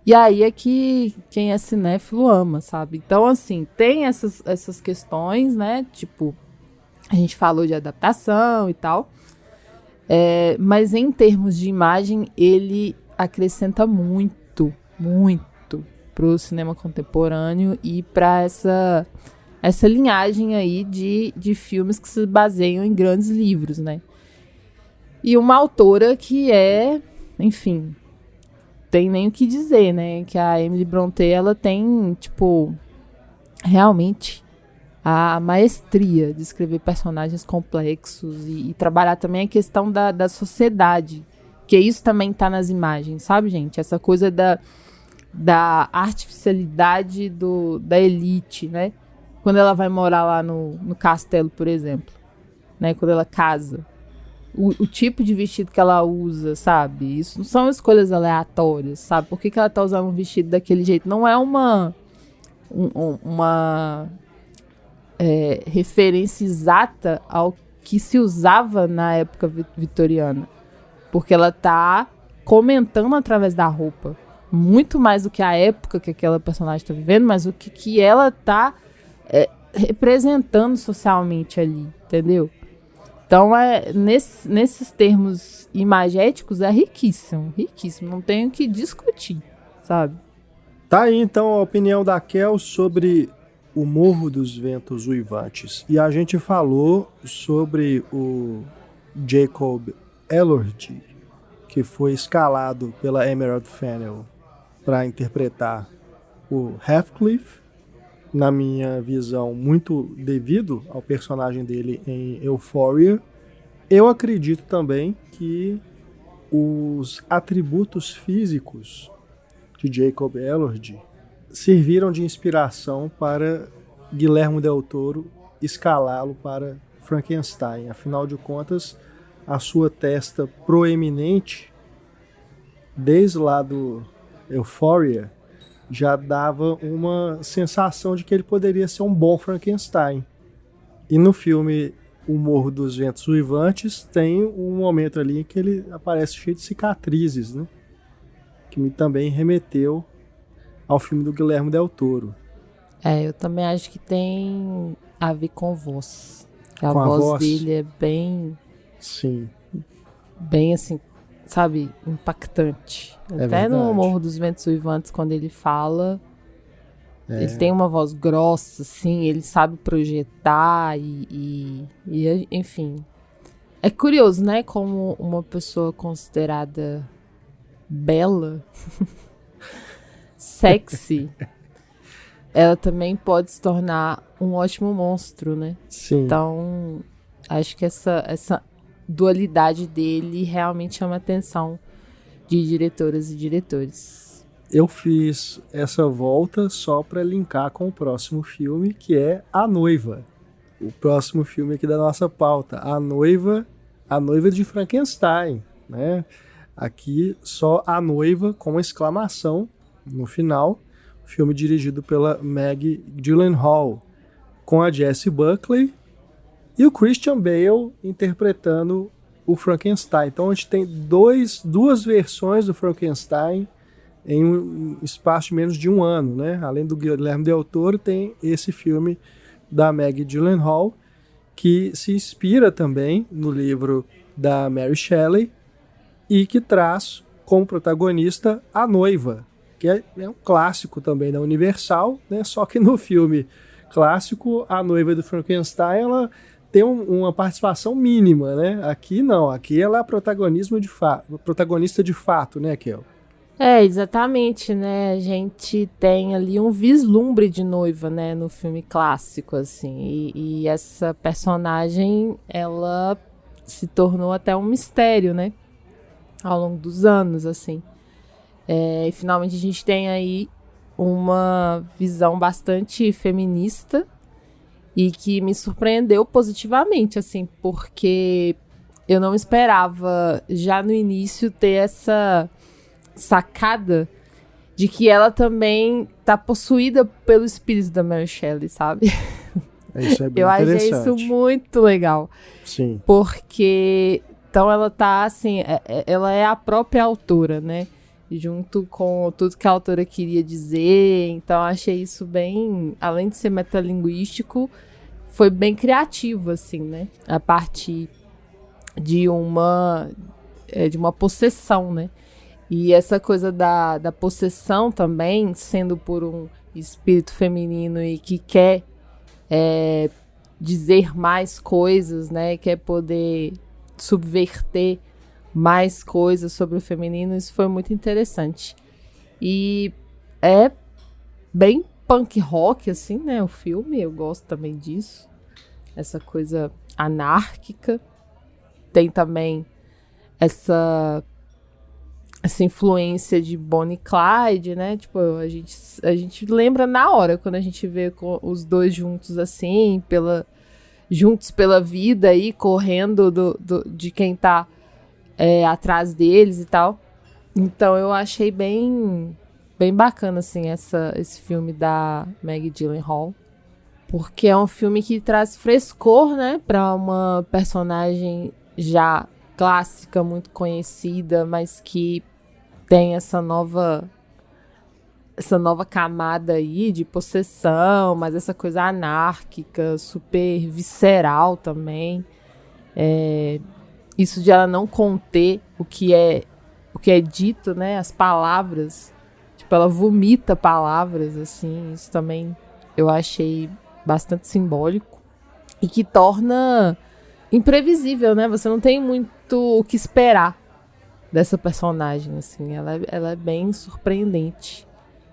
B: E aí é que quem é cinéfilo ama, sabe? Então, assim, tem essas questões, né? Tipo, a gente falou de adaptação e tal. Mas em termos de imagem, ele acrescenta muito, muito pro cinema contemporâneo e para essa linhagem aí de filmes que se baseiam em grandes livros, né? E uma autora que enfim, tem nem o que dizer, né? Que a Emily Brontë, ela tem, tipo, realmente a maestria de escrever personagens complexos e trabalhar também a questão da sociedade, que isso também tá nas imagens, sabe, gente? Essa coisa da artificialidade da elite, né? Quando ela vai morar lá no castelo, por exemplo, né? Quando ela casa. O tipo de vestido que ela usa, sabe? Isso não são escolhas aleatórias, sabe? Por que ela tá usando um vestido daquele jeito? Não é uma referência exata ao que se usava na época vitoriana. Porque ela tá comentando através da roupa. Muito mais do que a época que aquela personagem tá vivendo, mas o que ela tá representando socialmente ali, entendeu? Então, nesses termos imagéticos, é riquíssimo, riquíssimo. Não tenho o que discutir, sabe?
A: Tá aí, então, a opinião da Kel sobre o Morro dos Ventos Uivantes. E a gente falou sobre o Jacob Elordi, que foi escalado pela Emerald Fennell para interpretar o Heathcliff, na minha visão, muito devido ao personagem dele em Euphoria. Eu acredito também que os atributos físicos de Jacob Elordi serviram de inspiração para Guillermo del Toro escalá-lo para Frankenstein. Afinal de contas, a sua testa proeminente, desde lá do Euphoria, já dava uma sensação de que ele poderia ser um bom Frankenstein. E no filme O Morro dos Ventos Uivantes tem um momento ali em que ele aparece cheio de cicatrizes, né? Que me também remeteu ao filme do Guillermo del Toro.
B: Eu também acho que tem a ver com voz. A
A: Com a
B: voz
A: voz
B: dele é bem...
A: Sim.
B: Bem assim, sabe, impactante.
A: É
B: Até no
A: verdade.
B: Morro dos Ventos Uivantes, quando ele fala, ele tem uma voz grossa, assim, ele sabe projetar e enfim. É curioso, né, como uma pessoa considerada bela, sexy, ela também pode se tornar um ótimo monstro, né?
A: Sim.
B: Então, acho que essa dualidade dele realmente chama a atenção de diretoras e diretores.
A: Eu fiz essa volta só para linkar com o próximo filme, que é A Noiva. O próximo filme aqui da nossa pauta. A Noiva de Frankenstein, né? Aqui só A Noiva com uma exclamação no final. Filme dirigido pela Maggie Gyllenhaal, com a Jessie Buckley e o Christian Bale interpretando o Frankenstein. Então a gente tem duas versões do Frankenstein em um espaço de menos de um ano, né? Além do Guillermo del Toro, tem esse filme da Maggie Gyllenhaal, que se inspira também no livro da Mary Shelley e que traz como protagonista a noiva, que é um clássico também da Universal, né? Só que no filme clássico, a noiva do Frankenstein, ela tem uma participação mínima, né? Aqui não, aqui ela é a protagonista de fato, né, Kel?
B: Exatamente, né? A gente tem ali um vislumbre de noiva, né, no filme clássico, assim. E essa personagem, ela se tornou até um mistério, né? Ao longo dos anos, assim. E finalmente a gente tem aí uma visão bastante feminista e que me surpreendeu positivamente, assim, porque eu não esperava já no início ter essa sacada de que ela também tá possuída pelo espírito da Mary Shelley, sabe?
A: Isso é bem
B: eu
A: interessante.
B: achei isso muito legal.
A: Sim.
B: Porque, então ela tá assim, ela é a própria autora, né? Junto com tudo que a autora queria dizer. Então achei isso bem, além de ser metalinguístico, foi bem criativo, assim, né? A partir de uma possessão, né? E essa coisa da possessão também, sendo por um espírito feminino e que quer dizer mais coisas, né? Quer poder subverter mais coisas sobre o feminino, isso foi muito interessante. E é bem punk rock, assim, né? O filme, eu gosto também disso. Essa coisa anárquica. Tem também essa influência de Bonnie e Clyde, né? Tipo, a gente lembra na hora, quando a gente vê os dois juntos, assim, juntos pela vida aí, correndo de quem tá atrás deles e tal. Então eu achei bem bacana, assim, esse filme da Maggie Gyllenhaal, porque é um filme que traz frescor, né, pra uma personagem já clássica, muito conhecida, mas que tem essa nova camada aí de possessão, mas essa coisa anárquica, super visceral também. Isso de ela não conter o que é dito, né? As palavras. Tipo, ela vomita palavras, assim. Isso também eu achei bastante simbólico. E que torna imprevisível, né? Você não tem muito o que esperar dessa personagem, assim. Ela é bem surpreendente.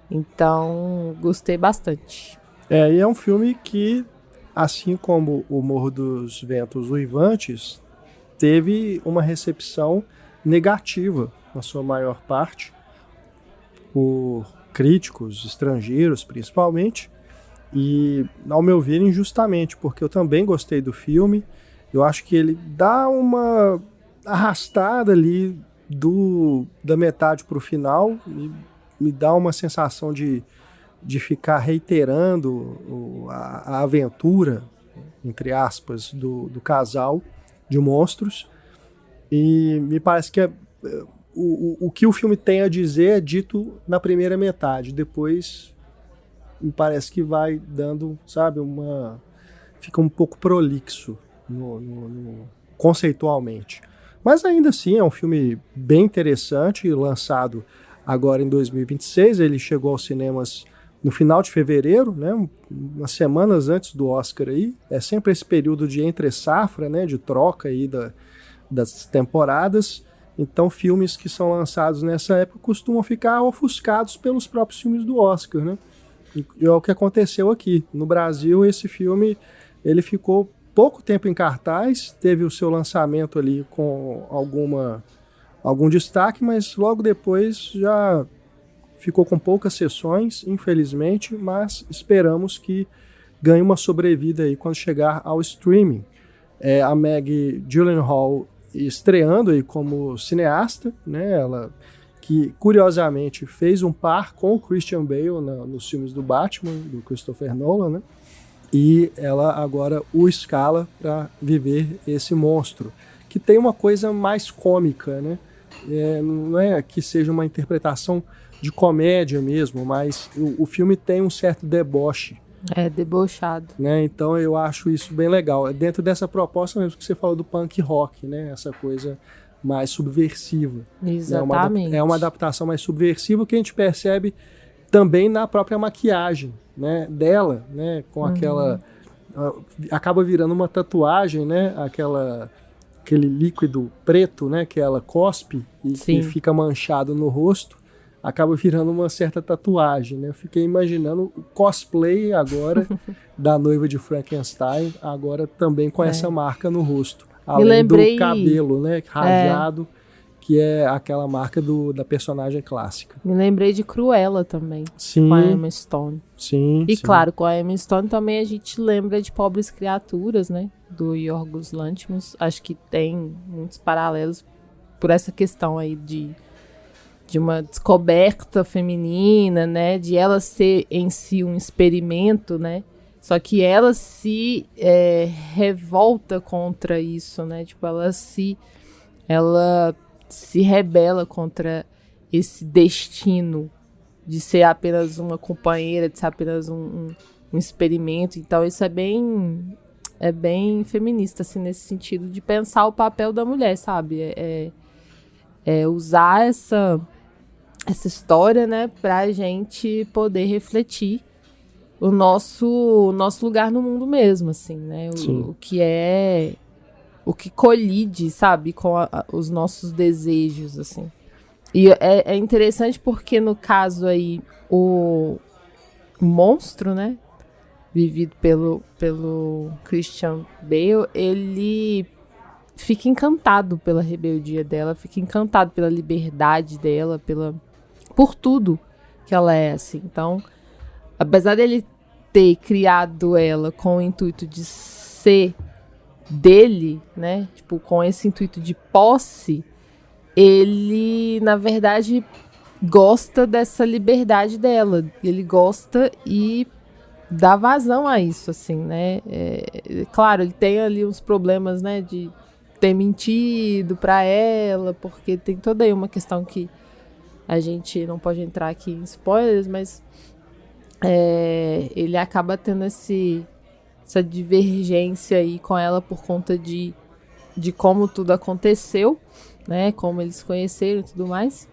B: Então, gostei bastante.
A: E é um filme que, assim como o Morro dos Ventos Uivantes, teve uma recepção negativa, na sua maior parte, por críticos estrangeiros, principalmente, e, ao meu ver, injustamente, porque eu também gostei do filme. Eu acho que ele dá uma arrastada ali da metade para o final, e me dá uma sensação de ficar reiterando a aventura, entre aspas, do casal de monstros. E me parece que o que o filme tem a dizer é dito na primeira metade. Depois me parece que vai dando, sabe, fica um pouco prolixo conceitualmente. Mas ainda assim é um filme bem interessante, lançado agora em 2026. Ele chegou aos cinemas no final de fevereiro, né, umas semanas antes do Oscar aí. É sempre esse período de entre-safra, né, de troca aí das temporadas. Então, filmes que são lançados nessa época costumam ficar ofuscados pelos próprios filmes do Oscar, né? E é o que aconteceu aqui. No Brasil, esse filme ele ficou pouco tempo em cartaz, teve o seu lançamento ali com algum destaque, mas logo depois já ficou com poucas sessões, infelizmente, mas esperamos que ganhe uma sobrevida aí quando chegar ao streaming. A Maggie Gyllenhaal estreando aí como cineasta, né? Ela que, curiosamente, fez um par com o Christian Bale nos filmes do Batman, do Christopher Nolan, né? E ela agora o escala para viver esse monstro, que tem uma coisa mais cômica, né? Não é que seja uma interpretação de comédia mesmo, mas o filme tem um certo deboche.
B: É debochado.
A: Né? Então eu acho isso bem legal. É dentro dessa proposta mesmo que você falou do punk rock, né? Essa coisa mais subversiva.
B: Exatamente.
A: É uma adaptação mais subversiva que a gente percebe também na própria maquiagem, né, dela, né, com aquela... acaba virando uma tatuagem, né, aquele líquido preto, né, que ela cospe e fica manchado no rosto, acaba virando uma certa tatuagem, né? Eu fiquei imaginando o cosplay agora da noiva de Frankenstein, agora também com essa marca no rosto. Além do cabelo, né, rajado, que é aquela marca da personagem clássica.
B: Me lembrei de Cruella também,
A: sim,
B: com a Emma Stone.
A: Sim,
B: e claro, com a Emma Stone também a gente lembra de Pobres Criaturas, né, do Yorgos Lanthimos. Acho que tem muitos paralelos por essa questão aí de uma descoberta feminina, né, de ela ser em si um experimento, né, só que ela se revolta contra isso, né, tipo, ela se rebela contra esse destino de ser apenas uma companheira, de ser apenas um experimento. Então isso é bem feminista, assim, nesse sentido de pensar o papel da mulher, sabe? Usar essa história, né, pra gente poder refletir o nosso lugar no mundo mesmo, assim, né? O que colide, sabe, com os nossos desejos, assim. E é interessante porque, no caso aí, o monstro, né, vivido pelo Christian Bale, ele fica encantado pela rebeldia dela, fica encantado pela liberdade dela, por tudo que ela é, assim. Então, apesar dele ter criado ela com o intuito de ser dele, né, tipo, com esse intuito de posse, ele, na verdade, gosta dessa liberdade dela. Ele gosta e dá vazão a isso, assim, né? Claro, ele tem ali uns problemas, né, de ter mentido pra ela, porque tem toda aí uma questão que a gente não pode entrar aqui em spoilers, mas ele acaba tendo essa divergência aí com ela por conta de como tudo aconteceu, né? Como eles se conheceram e tudo mais.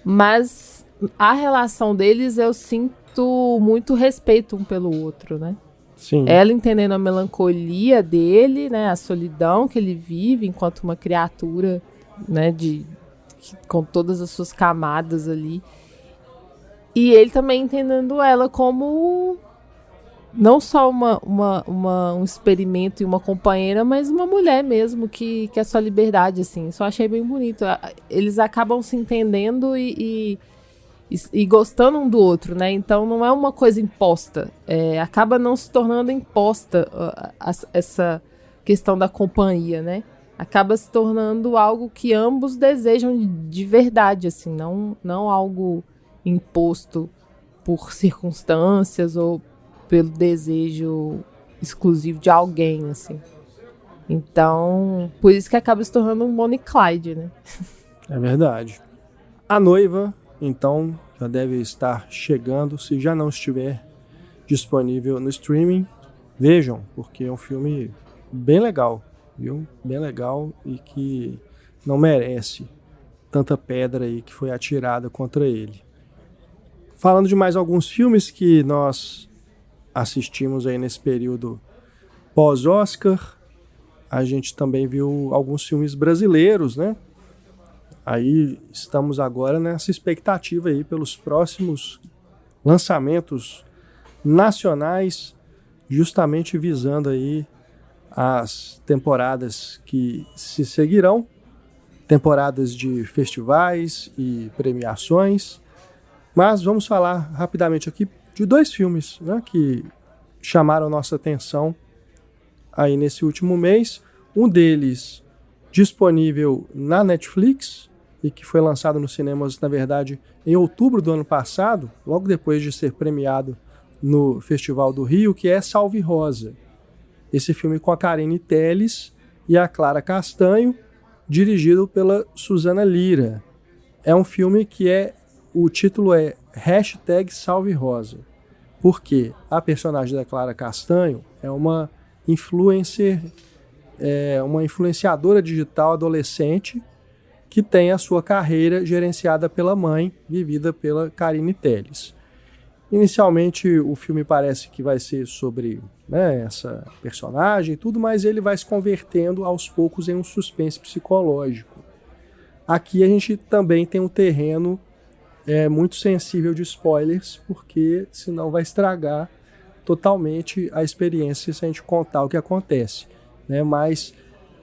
B: Mas a relação deles eu sinto muito respeito um pelo outro, né?
A: Sim.
B: Ela entendendo a melancolia dele, né? A solidão que ele vive enquanto uma criatura, né? Com todas as suas camadas ali. E ele também entendendo ela como não só um experimento e uma companheira, mas uma mulher mesmo, que é sua liberdade, assim. Isso eu achei bem bonito. Eles acabam se entendendo e gostando um do outro, né? Então não é uma coisa imposta. Acaba não se tornando imposta essa questão da companhia, né? Acaba se tornando algo que ambos desejam de verdade, assim. Não algo imposto por circunstâncias ou pelo desejo exclusivo de alguém, assim. Então, por isso que acaba se tornando um Bonnie e Clyde, né?
A: É verdade. A Noiva, então, já deve estar chegando. Se já não estiver disponível no streaming, vejam, porque é um filme bem legal, viu? Bem legal e que não merece tanta pedra aí que foi atirada contra ele. Falando de mais alguns filmes que nós assistimos aí nesse período pós-Oscar, a gente também viu alguns filmes brasileiros, né? Aí estamos agora nessa expectativa aí pelos próximos lançamentos nacionais, justamente visando aí as temporadas que se seguirão, temporadas de festivais e premiações. Mas vamos falar rapidamente aqui de 2 filmes, né, que chamaram nossa atenção aí nesse último mês. Um deles disponível na Netflix e que foi lançado nos cinemas, na verdade, em outubro do ano passado, logo depois de ser premiado no Festival do Rio, que é Salve Rosa. Esse filme com a Carine Telles e a Clara Castanho, dirigido pela Suzana Lira. É um filme que o título é #Salve Rosa, porque a personagem da Clara Castanho é uma influencer, uma influenciadora digital adolescente que tem a sua carreira gerenciada pela mãe, vivida pela Carine Telles. Inicialmente o filme parece que vai ser sobre, né, essa personagem e tudo, mas ele vai se convertendo aos poucos em um suspense psicológico. Aqui a gente também tem um terreno muito sensível de spoilers, porque senão vai estragar totalmente a experiência se a gente contar o que acontece, né? Mas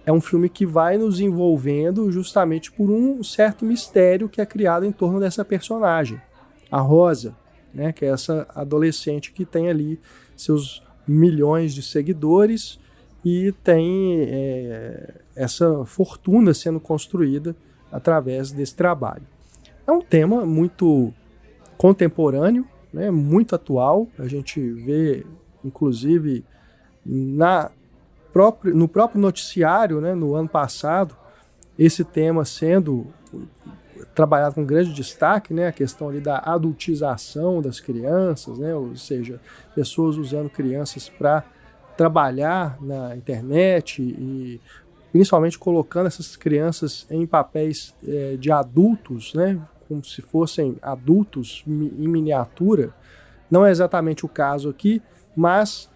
A: é um filme que vai nos envolvendo justamente por um certo mistério que é criado em torno dessa personagem, a Rosa, né? Que é essa adolescente que tem ali seus milhões de seguidores e tem essa fortuna sendo construída através desse trabalho. É um tema muito contemporâneo, né, muito atual. A gente vê, inclusive, no próprio noticiário, né, no ano passado, esse tema sendo trabalhado com grande destaque, né, a questão ali da adultização das crianças, né, ou seja, pessoas usando crianças para trabalhar na internet e principalmente colocando essas crianças em papéis de adultos, né, como se fossem adultos em miniatura. Não é exatamente o caso aqui, mas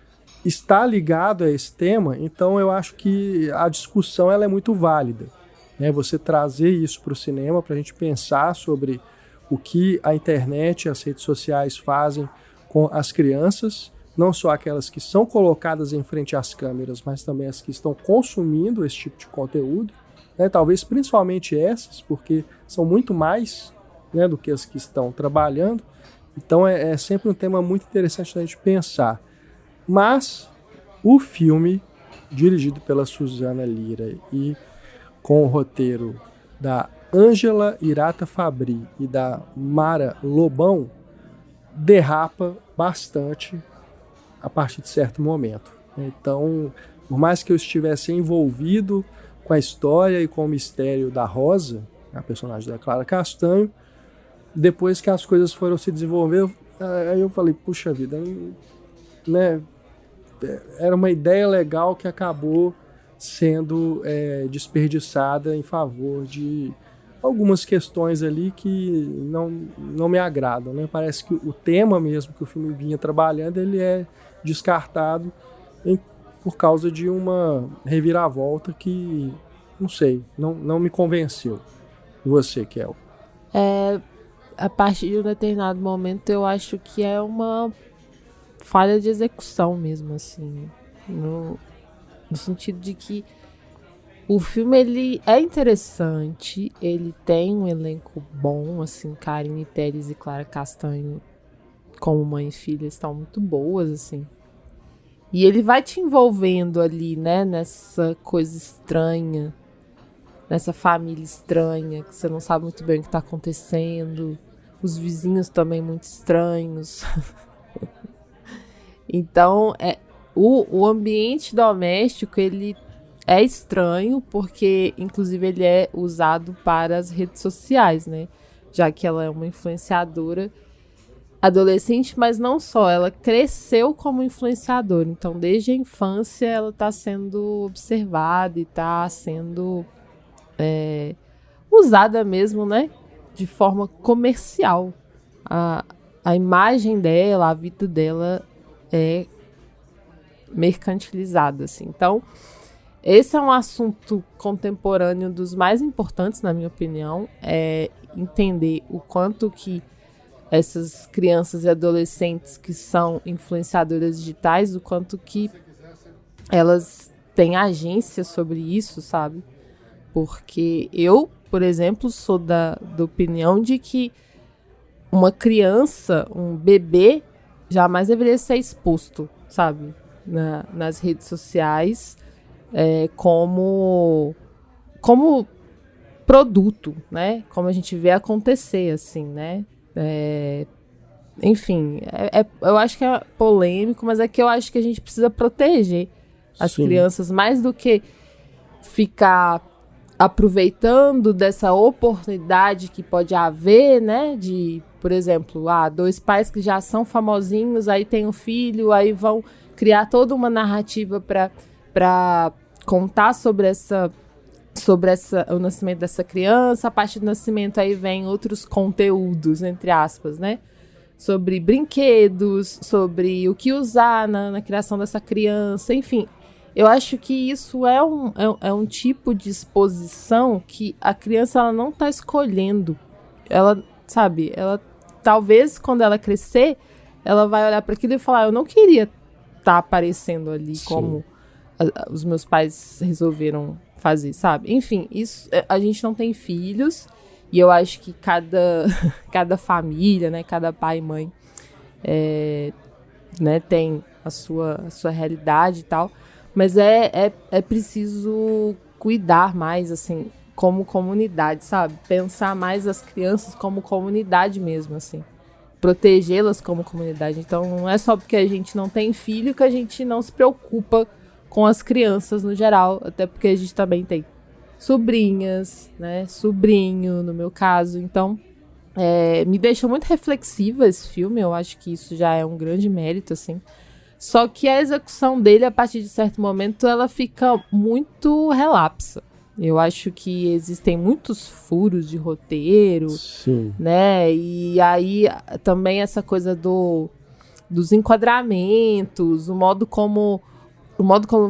A: está ligado a esse tema, então eu acho que a discussão ela é muito válida, né? Você trazer isso para o cinema, para a gente pensar sobre o que a internet e as redes sociais fazem com as crianças, não só aquelas que são colocadas em frente às câmeras, mas também as que estão consumindo esse tipo de conteúdo, né? Talvez principalmente essas, porque são muito mais, né, do que as que estão trabalhando. Então é sempre um tema muito interessante da gente pensar. Mas o filme, dirigido pela Suzana Lira e com o roteiro da Ângela Irata Fabri e da Mara Lobão, derrapa bastante a partir de certo momento. Então, por mais que eu estivesse envolvido com a história e com o mistério da Rosa, a personagem da Clara Castanho, depois que as coisas foram se desenvolver, aí eu falei, puxa vida, né? Era uma ideia legal que acabou sendo desperdiçada em favor de algumas questões ali que não me agradam, né? Parece que o tema mesmo que o filme vinha trabalhando, ele é descartado por causa de uma reviravolta que, não sei, não me convenceu. E você, Kel?
B: A partir de um determinado momento, eu acho que é uma falha de execução mesmo, assim. No sentido de que o filme, ele é interessante, ele tem um elenco bom, assim, Karine Telles e Clara Castanho como mãe e filha estão muito boas, assim. E ele vai te envolvendo ali, né, nessa coisa estranha, nessa família estranha, que você não sabe muito bem o que tá acontecendo, os vizinhos também muito estranhos. Então, o ambiente doméstico, ele é estranho, porque, inclusive, ele é usado para as redes sociais, né? Já que ela é uma influenciadora adolescente, mas não só. Ela cresceu como influenciadora. Então, desde a infância, ela está sendo observada e está sendo usada mesmo, né? De forma comercial. A imagem dela, a vida dela é mercantilizada, assim. Então, esse é um assunto contemporâneo dos mais importantes, na minha opinião, é entender o quanto que essas crianças e adolescentes que são influenciadoras digitais, o quanto que elas têm agência sobre isso, sabe? Porque eu, por exemplo, sou da opinião de que uma criança, um bebê, jamais deveria ser exposto, sabe? Nas redes sociais, como produto, né? Como a gente vê acontecer, assim, né? Enfim, eu acho que é polêmico, mas é que eu acho que a gente precisa proteger as crianças mais do que ficar aproveitando dessa oportunidade que pode haver, né? De, por exemplo, dois pais que já são famosinhos, aí tem um filho, aí vão criar toda uma narrativa para contar sobre o nascimento dessa criança. A partir do nascimento aí vem outros conteúdos, entre aspas, né? Sobre brinquedos, sobre o que usar na criação dessa criança, enfim. Eu acho que isso é um tipo de exposição que a criança ela não está escolhendo. Ela, sabe, ela talvez quando ela crescer, ela vai olhar para aquilo e falar, eu não queria estar aparecendo ali como os meus pais resolveram fazer, sabe? Enfim, isso, a gente não tem filhos e eu acho que cada família, né, cada pai e mãe né, tem a sua realidade e tal, mas é preciso cuidar mais, assim, como comunidade, sabe? Pensar mais as crianças como comunidade mesmo, assim. Protegê-las como comunidade. Então, não é só porque a gente não tem filho que a gente não se preocupa com as crianças no geral, até porque a gente também tem sobrinhas, né? Sobrinho, no meu caso. Então, me deixou muito reflexiva esse filme. Eu acho que isso já é um grande mérito, assim. Só que a execução dele, a partir de certo momento, ela fica muito relapsa. Eu acho que existem muitos furos de roteiro, né? E aí também essa coisa dos enquadramentos, o modo como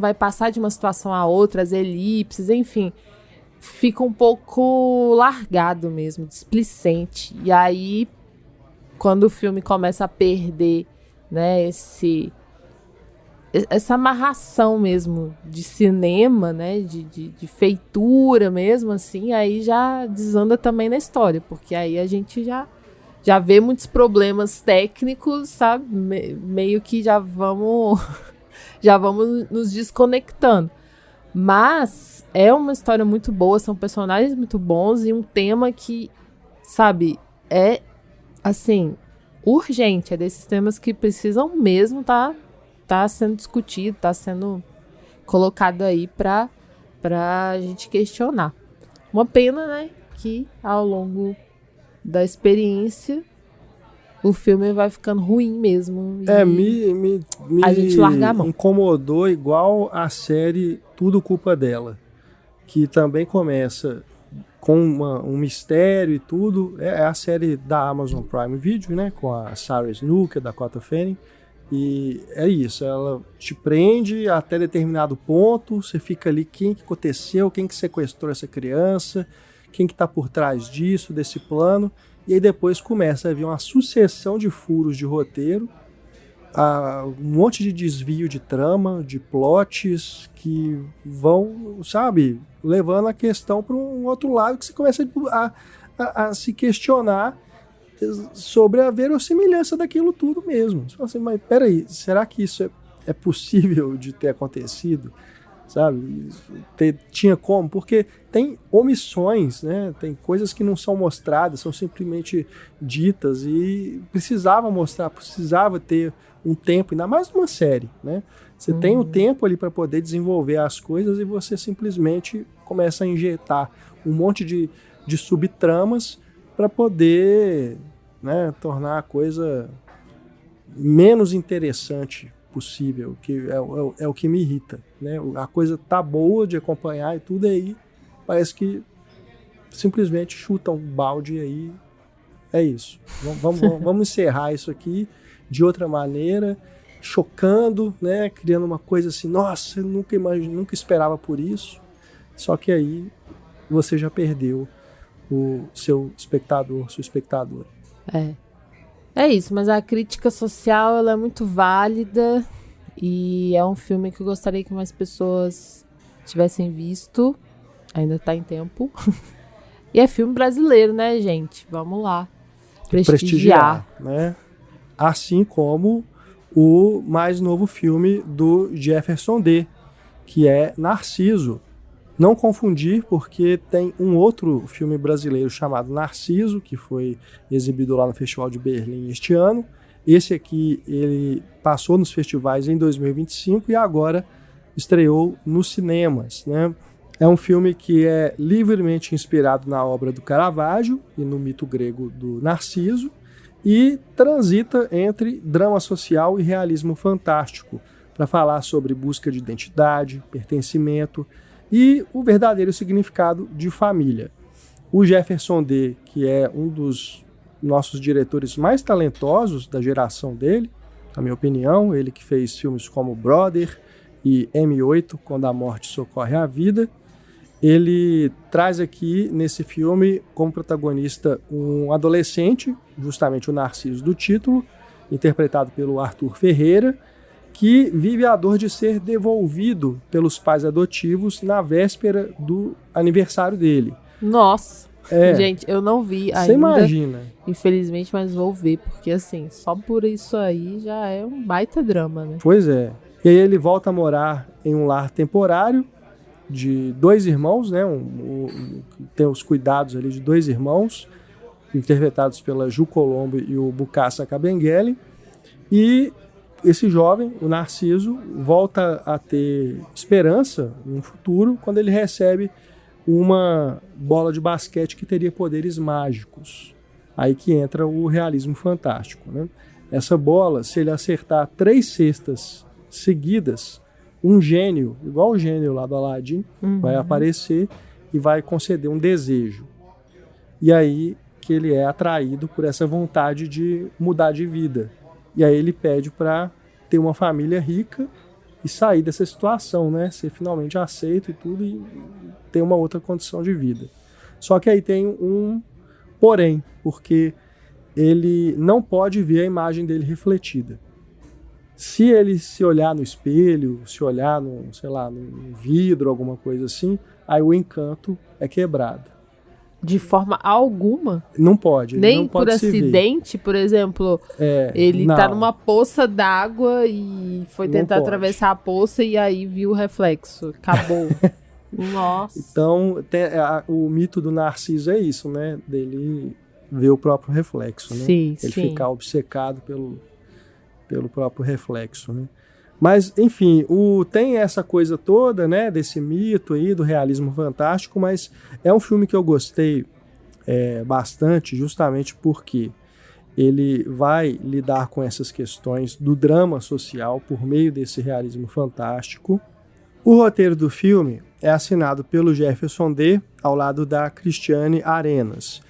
B: vai passar de uma situação a outra, as elipses, enfim, fica um pouco largado mesmo, displicente. E aí, quando o filme começa a perder, né, essa amarração mesmo de cinema, né, de feitura mesmo, assim, aí já desanda também na história, porque aí a gente já vê muitos problemas técnicos, sabe, meio que já vamos nos desconectando. Mas é uma história muito boa, são personagens muito bons e um tema que, sabe, é, assim, urgente, é desses temas que precisam mesmo tá sendo discutido, tá sendo colocado aí pra gente questionar. Uma pena, né, que ao longo da experiência o filme vai ficando ruim mesmo.
A: Me
B: a gente larga a mão.
A: Incomodou igual a série Tudo Culpa Dela, que também começa com um mistério e tudo. É a série da Amazon Prime Video, né? Com a Sarah Snook, a Dakota Fanning. E é isso, ela te prende até determinado ponto, você fica ali, quem que aconteceu, quem que sequestrou essa criança, quem que tá por trás disso, desse plano. E aí depois começa a vir uma sucessão de furos de roteiro, um monte de desvio de trama, de plots que vão, sabe, levando a questão para um outro lado, que você começa a se questionar sobre a verossimilhança daquilo tudo mesmo. Você fala assim, mas peraí, será que isso é possível de ter acontecido? Sabe? Tinha como? Porque tem omissões, né? Tem coisas que não são mostradas, são simplesmente ditas e precisava mostrar, precisava ter um tempo, ainda mais numa série, né? Você tem um tempo ali para poder desenvolver as coisas e você simplesmente começa a injetar um monte de subtramas para poder, né, tornar a coisa menos interessante possível, que é o que me irrita, né? A coisa tá boa de acompanhar e tudo aí, parece que simplesmente chuta um balde aí, é isso. Vamos encerrar isso aqui de outra maneira, chocando, né? Criando uma coisa assim, nossa, eu nunca esperava por isso, só que aí você já perdeu o seu espectador, sua espectadora.
B: É isso, mas a crítica social ela é muito válida e é um filme que eu gostaria que mais pessoas tivessem visto. Ainda tá em tempo. E é filme brasileiro, né, gente? Vamos lá. Prestigiar,
A: né? Assim como o mais novo filme do Jefferson D, que é Narciso. Não confundir, porque tem um outro filme brasileiro chamado Narciso, que foi exibido lá no Festival de Berlim este ano. Esse aqui, ele passou nos festivais em 2025 e agora estreou nos cinemas, né? É um filme que é livremente inspirado na obra do Caravaggio e no mito grego do Narciso e transita entre drama social e realismo fantástico para falar sobre busca de identidade, pertencimento e o verdadeiro significado de família. O Jefferson D, que é um dos nossos diretores mais talentosos da geração dele, na minha opinião, ele que fez filmes como Brother e M8, Quando a Morte Socorre a Vida, ele traz aqui nesse filme como protagonista um adolescente, justamente o Narciso do título, interpretado pelo Arthur Ferreira, que vive a dor de ser devolvido pelos pais adotivos na véspera do aniversário dele.
B: Nossa! Gente, eu não vi ainda.
A: Você imagina.
B: Infelizmente, mas vou ver, porque assim, só por isso aí já é um baita drama, né?
A: Pois é. E aí ele volta a morar em um lar temporário de dois irmãos, né? Tem os cuidados ali de dois irmãos, interpretados pela Ju Colombo e o Bukassa Kabengele. E esse jovem, o Narciso, volta a ter esperança no futuro quando ele recebe uma bola de basquete que teria poderes mágicos. Aí que entra o realismo fantástico, né? Essa bola, se ele acertar 3 cestas seguidas, um gênio, igual o gênio lá do Aladdin, vai aparecer e vai conceder um desejo. E aí que ele é atraído por essa vontade de mudar de vida. E aí ele pede para ter uma família rica e sair dessa situação, né? Ser finalmente aceito e tudo e ter uma outra condição de vida. Só que aí tem um porém, porque ele não pode ver a imagem dele refletida. Se ele se olhar no espelho, se olhar num vidro, alguma coisa assim, aí o encanto é quebrado.
B: De forma alguma?
A: Não pode.
B: Nem
A: não pode
B: por acidente, por exemplo, ele tá numa poça d'água e foi tentar atravessar a poça e aí viu o reflexo. Acabou. Nossa.
A: Então, o mito do Narciso é isso, né? Dele ver o próprio reflexo, né?
B: Sim,
A: ele ficar obcecado pelo próprio reflexo, né? Mas, enfim, tem essa coisa toda, né, desse mito aí, do realismo fantástico, mas é um filme que eu gostei bastante, justamente porque ele vai lidar com essas questões do drama social por meio desse realismo fantástico, O roteiro do filme é assinado pelo Jefferson D, ao lado da Cristiane Arenas.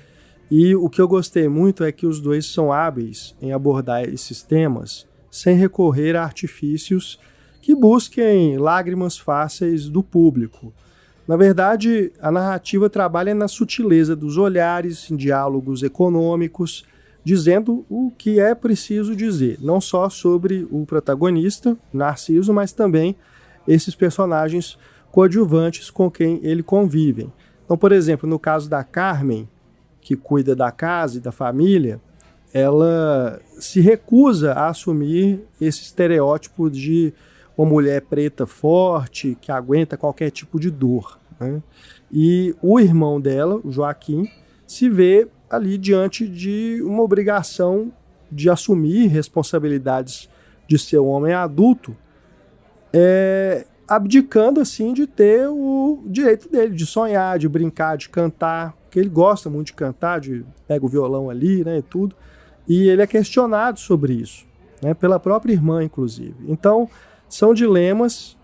A: E o que eu gostei muito é que os dois são hábeis em abordar esses temas sem recorrer a artifícios que busquem lágrimas fáceis do público. Na verdade, a narrativa trabalha na sutileza dos olhares, em diálogos econômicos, dizendo o que é preciso dizer, não só sobre o protagonista, Narciso, mas também esses personagens coadjuvantes com quem ele convive. Então, por exemplo, no caso da Carmen, que cuida da casa e da família, ela se recusa a assumir esse estereótipo de uma mulher preta forte, que aguenta qualquer tipo de dor, né? E o irmão dela, o Joaquim, se vê ali diante de uma obrigação de assumir responsabilidades de ser um homem adulto, abdicando assim de ter o direito dele, de sonhar, de brincar, de cantar, porque ele gosta muito de cantar, pega o violão ali, né, e tudo, e ele é questionado sobre isso, né, pela própria irmã, inclusive. Então, são dilemas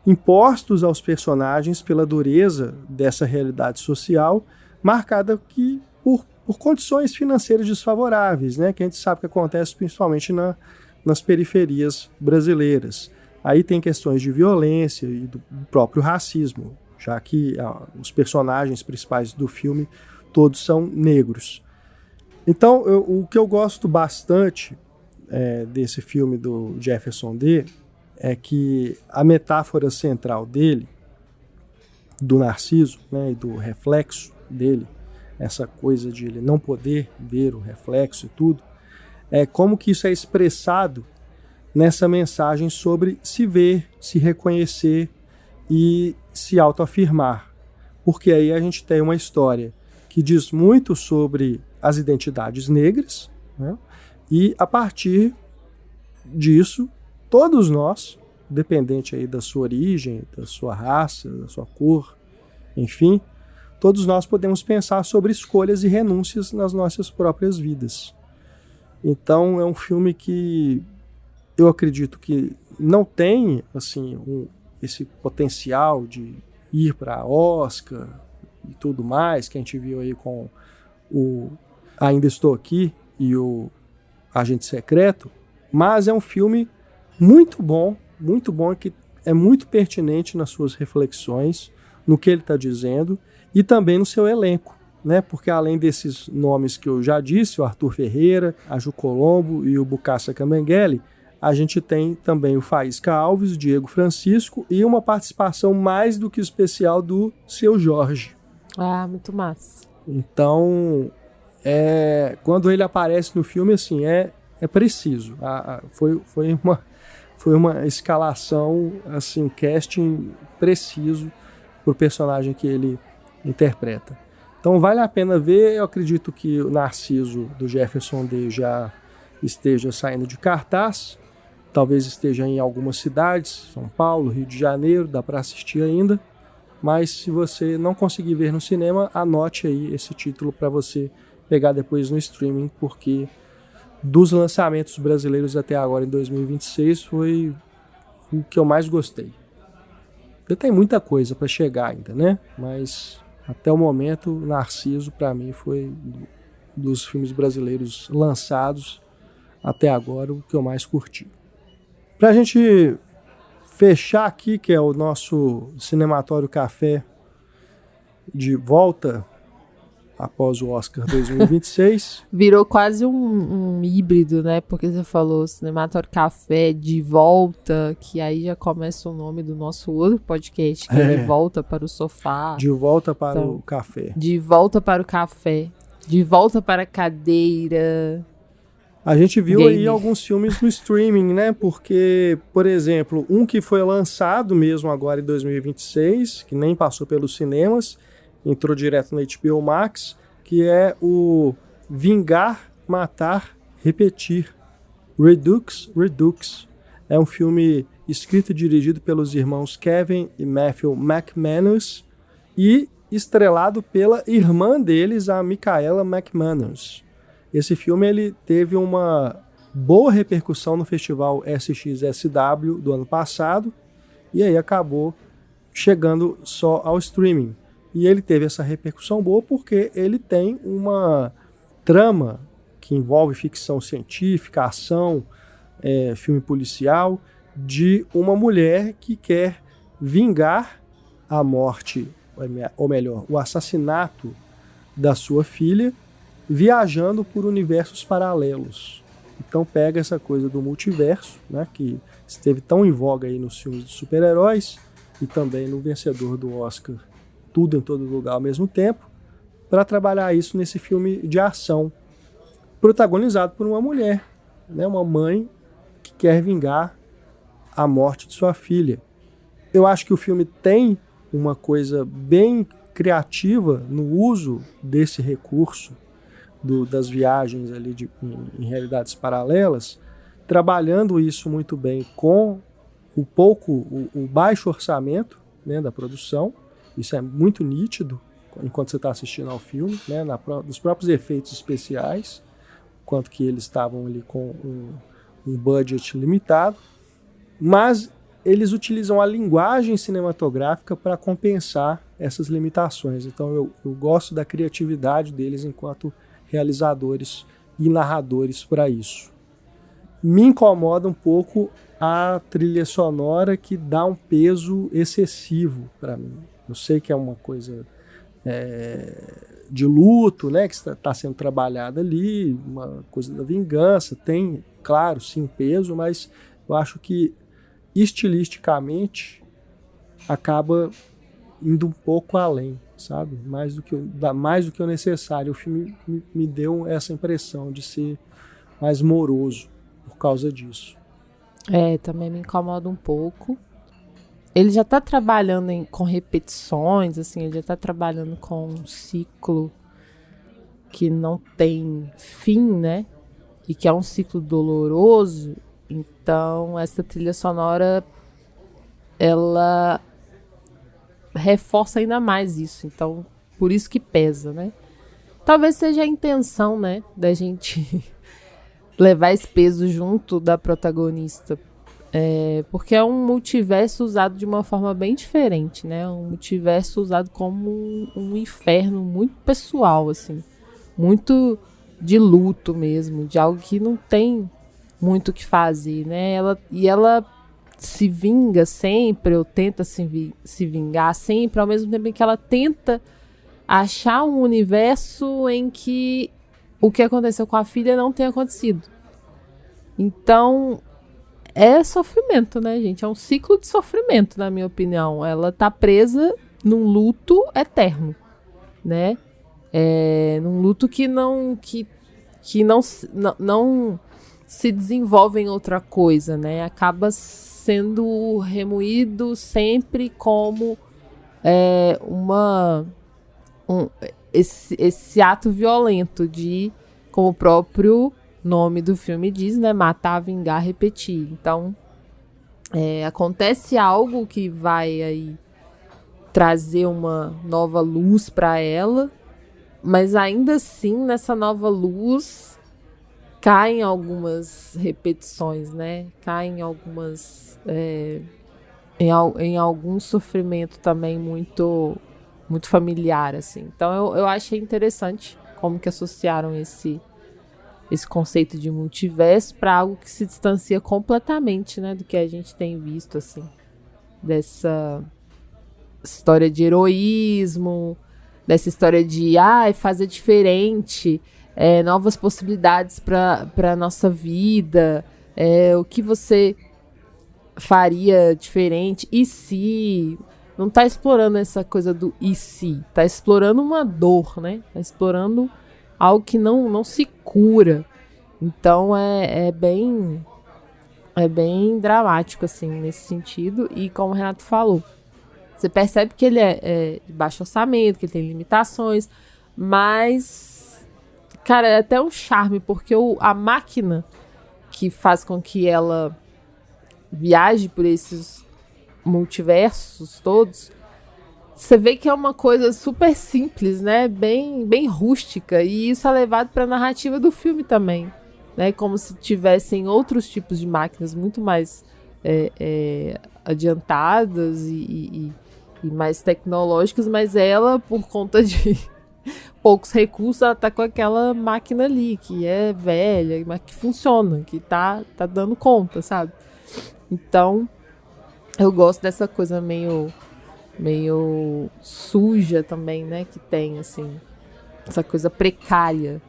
A: impostos aos personagens pela dureza dessa realidade social, marcada por condições financeiras desfavoráveis, né, que a gente sabe que acontece principalmente nas periferias brasileiras. Aí tem questões de violência e do próprio racismo, já que os personagens principais do filme todos são negros. Então, o que eu gosto bastante desse filme do Jefferson D é que a metáfora central dele, do Narciso, né, e do reflexo dele, essa coisa de ele não poder ver o reflexo e tudo, como que isso é expressado nessa mensagem sobre se ver, se reconhecer e se autoafirmar. Porque aí a gente tem uma história que diz muito sobre as identidades negras, né? E a partir disso, todos nós, independente aí da sua origem, da sua raça, da sua cor, enfim, todos nós podemos pensar sobre escolhas e renúncias nas nossas próprias vidas. Então é um filme que eu acredito que não tem assim, esse potencial de ir para Oscar e tudo mais, que a gente viu aí com o Ainda Estou Aqui e o Agente Secreto, mas é um filme muito bom e que é muito pertinente nas suas reflexões, no que ele está dizendo e também no seu elenco, né? Porque além desses nomes que eu já disse, o Arthur Ferreira, a Ju Colombo e o Bokassa Kambenguele, a gente tem também o Faísca Alves, o Diego Francisco e uma participação mais do que especial do Seu Jorge.
B: Ah, muito massa.
A: Então, quando ele aparece no filme, assim, é preciso. Foi uma escalação, assim, casting preciso para o personagem que ele interpreta. Então vale a pena ver. Eu acredito que o Narciso do Jefferson D já esteja saindo de cartaz. Talvez esteja em algumas cidades, São Paulo, Rio de Janeiro, dá para assistir ainda. Mas se você não conseguir ver no cinema, anote aí esse título para você pegar depois no streaming, porque dos lançamentos brasileiros até agora em 2026 foi o que eu mais gostei. Tem muita coisa para chegar ainda, né? Mas até o momento, Narciso para mim foi dos filmes brasileiros lançados até agora o que eu mais curti. Para a gente fechar aqui, que é o nosso Cinematório Café de volta após o Oscar 2026.
B: Virou quase um híbrido, né? Porque você falou Cinematório Café de volta, que aí já começa o nome do nosso outro podcast, que é De Volta para o Sofá.
A: De volta para o café.
B: De volta para o café. De volta para a cadeira.
A: A gente viu aí alguns filmes no streaming, né? Porque, por exemplo, um que foi lançado mesmo agora em 2026, que nem passou pelos cinemas, entrou direto na HBO Max, que é o Vingar, Matar, Repetir. Redux. É um filme escrito e dirigido pelos irmãos Kevin e Matthew McManus e estrelado pela irmã deles, a Michaela McManus. Esse filme ele teve uma boa repercussão no festival SXSW do ano passado e aí acabou chegando só ao streaming. E ele teve essa repercussão boa porque ele tem uma trama que envolve ficção científica, ação, filme policial, de uma mulher que quer vingar a morte, ou melhor, o assassinato da sua filha, viajando por universos paralelos. Então pega essa coisa do multiverso, né, que esteve tão em voga aí nos filmes de super-heróis e também no vencedor do Oscar Tudo em Todo Lugar ao Mesmo Tempo, para trabalhar isso nesse filme de ação, protagonizado por uma mulher, né, uma mãe que quer vingar a morte de sua filha. Eu acho que o filme tem uma coisa bem criativa no uso desse recurso das viagens ali em realidades paralelas, trabalhando isso muito bem com o baixo orçamento, né, da produção. Isso é muito nítido enquanto você está assistindo ao filme, né, nos próprios efeitos especiais, quanto que eles estavam ali com um budget limitado, mas eles utilizam a linguagem cinematográfica para compensar essas limitações. Então eu gosto da criatividade deles enquanto realizadores e narradores para isso. Me incomoda um pouco a trilha sonora, que dá um peso excessivo para mim. Eu sei que é uma coisa de luto, né, que está sendo trabalhada ali, uma coisa da vingança, tem, claro, sim, peso, mas eu acho que estilisticamente acaba indo um pouco além, sabe? Mais do que o necessário. O filme me deu essa impressão de ser mais moroso por causa disso.
B: Também me incomoda um pouco. Ele já tá trabalhando com repetições, assim, ele já tá trabalhando com um ciclo que não tem fim, né? E que é um ciclo doloroso. Então, essa trilha sonora, ela reforça ainda mais isso. Então, por isso que pesa, né? Talvez seja a intenção, né, da gente levar esse peso junto da protagonista. Porque é um multiverso usado de uma forma bem diferente, né? Um multiverso usado como um inferno muito pessoal, assim. Muito de luto mesmo, de algo que não tem muito o que fazer, né? Ela se vinga sempre, ou tenta se vingar sempre, ao mesmo tempo em que ela tenta achar um universo em que o que aconteceu com a filha não tenha acontecido. Então, é sofrimento, né, gente? É um ciclo de sofrimento, na minha opinião. Ela tá presa num luto eterno, né? Num luto que não se desenvolve em outra coisa, né? Acaba sendo remoído sempre como esse ato violento de, como o próprio nome do filme diz, né? Matar, vingar, repetir. Então, acontece algo que vai aí trazer uma nova luz para ela, mas ainda assim, nessa nova luz, caem algumas repetições, né? Caem algumas... em algum sofrimento também muito, muito familiar, assim. Então, eu achei interessante como que associaram esse conceito de multiverso para algo que se distancia completamente, né, do que a gente tem visto, assim, dessa história de heroísmo, dessa história de fazer diferente, novas possibilidades para a nossa vida, o que você faria diferente, e se... Não tá explorando essa coisa do e se, tá explorando uma dor, né, tá explorando algo que não se cura. Então é bem dramático, assim, nesse sentido. E como o Renato falou, você percebe que ele é de baixo orçamento, que ele tem limitações, mas, cara, é até um charme, porque a máquina que faz com que ela viaje por esses multiversos todos, você vê que é uma coisa super simples, né? Bem rústica. E isso é levado para a narrativa do filme também, né? Como se tivessem outros tipos de máquinas muito mais adiantadas e e mais tecnológicas, mas ela, por conta de poucos recursos, ela tá com aquela máquina ali, que é velha, mas que funciona, que tá dando conta, sabe? Então, eu gosto dessa coisa meio suja também, né? Que tem, assim, essa coisa precária.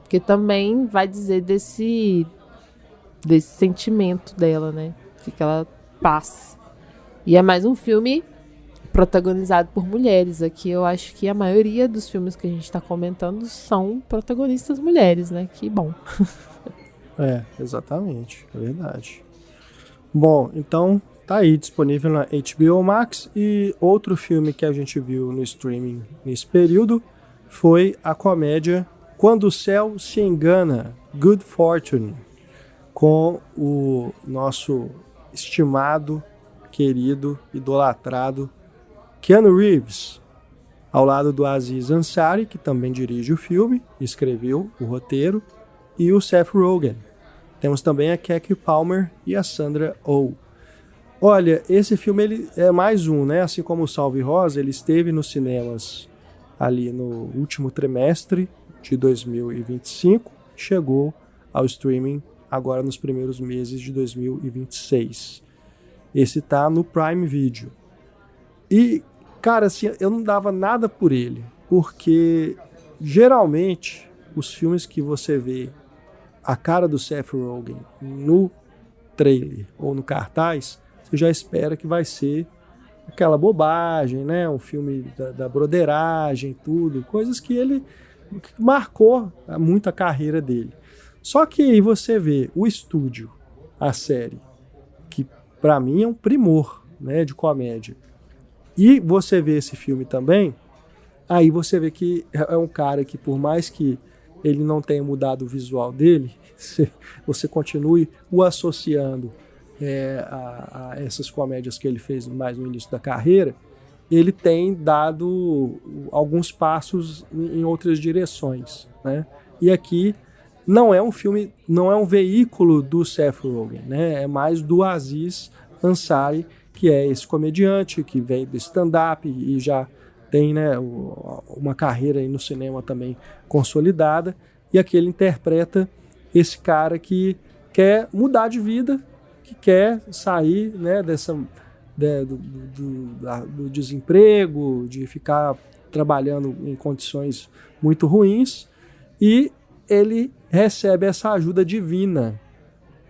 B: Porque também vai dizer desse sentimento dela, né? Que ela passa. E é mais um filme protagonizado por mulheres. Aqui eu acho que a maioria dos filmes que a gente tá comentando são protagonistas mulheres, né? Que bom.
A: Exatamente. É verdade. Bom, então tá aí disponível na HBO Max. E outro filme que a gente viu no streaming nesse período foi a comédia Quando o Céu se Engana, Good Fortune, com o nosso estimado, querido, idolatrado Keanu Reeves, ao lado do Aziz Ansari, que também dirige o filme, escreveu o roteiro, e o Seth Rogen. Temos também a Keke Palmer e a Sandra Oh. Olha, esse filme ele é mais um, né? Assim como o Salve Rosa, ele esteve nos cinemas ali no último trimestre de 2025, chegou ao streaming agora nos primeiros meses de 2026. Esse tá no Prime Video. E, cara, assim, eu não dava nada por ele, porque geralmente os filmes que você vê a cara do Seth Rogen no trailer ou no cartaz, você já espera que vai ser aquela bobagem, né? Um filme da broderagem, tudo, coisas que ele marcou muito a carreira dele. Só que aí você vê o estúdio, a série, que pra mim é um primor, né, de comédia, e você vê esse filme também, aí você vê que é um cara que, por mais que ele não tenha mudado o visual dele, você continue o associando a essas comédias que ele fez mais no início da carreira, ele tem dado alguns passos em outras direções, né? E aqui não é um filme, não é um veículo do Seth Rogen, né? É mais do Aziz Ansari, que é esse comediante que veio do stand-up e já tem, né, uma carreira aí no cinema também consolidada, e aqui ele interpreta esse cara que quer mudar de vida, que quer sair, né, do desemprego, de ficar trabalhando em condições muito ruins, e ele recebe essa ajuda divina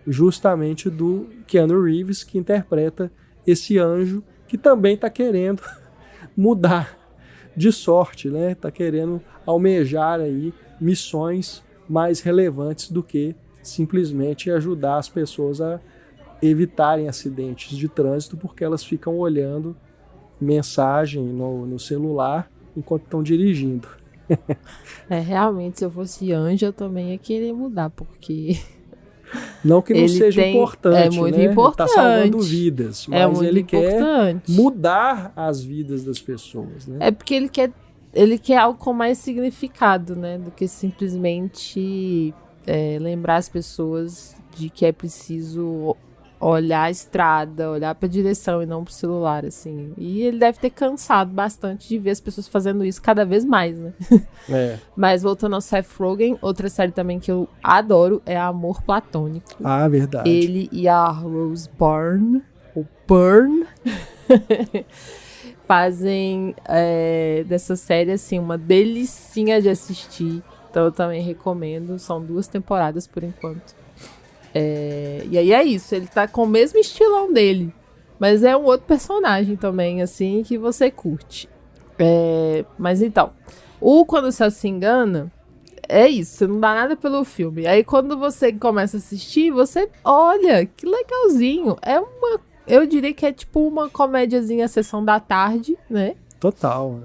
A: justamente do Keanu Reeves, que interpreta esse anjo que também está querendo mudar de sorte, né? Está querendo almejar aí missões mais relevantes do que simplesmente ajudar as pessoas a evitarem acidentes de trânsito, porque elas ficam olhando mensagem no celular enquanto estão dirigindo.
B: Realmente, se eu fosse anjo, eu também ia querer mudar, porque
A: não que não seja importante,
B: é muito
A: né?
B: importante.
A: Ele tá salvando vidas, mas ele
B: importante.
A: Quer mudar as vidas das pessoas, né?
B: É porque ele quer algo com mais significado, né? Do que simplesmente lembrar as pessoas de que é preciso olhar a estrada, olhar pra direção e não pro celular, assim. E ele deve ter cansado bastante de ver as pessoas fazendo isso cada vez mais, né? Mas voltando ao Seth Rogen, outra série também que eu adoro é Amor Platônico.
A: Ah, verdade.
B: Ele e a Rose Byrne, ou Byrne, fazem dessa série, assim, uma delicinha de assistir. Então eu também recomendo. São 2 temporadas por enquanto. E aí é isso, ele tá com o mesmo estilão dele, mas é um outro personagem também, assim, que você curte. Mas então, Quando o Céu se Engana, é isso, você não dá nada pelo filme. Aí quando você começa a assistir, você olha, que legalzinho. Eu diria que é tipo uma comédiazinha sessão da tarde, né?
A: Total.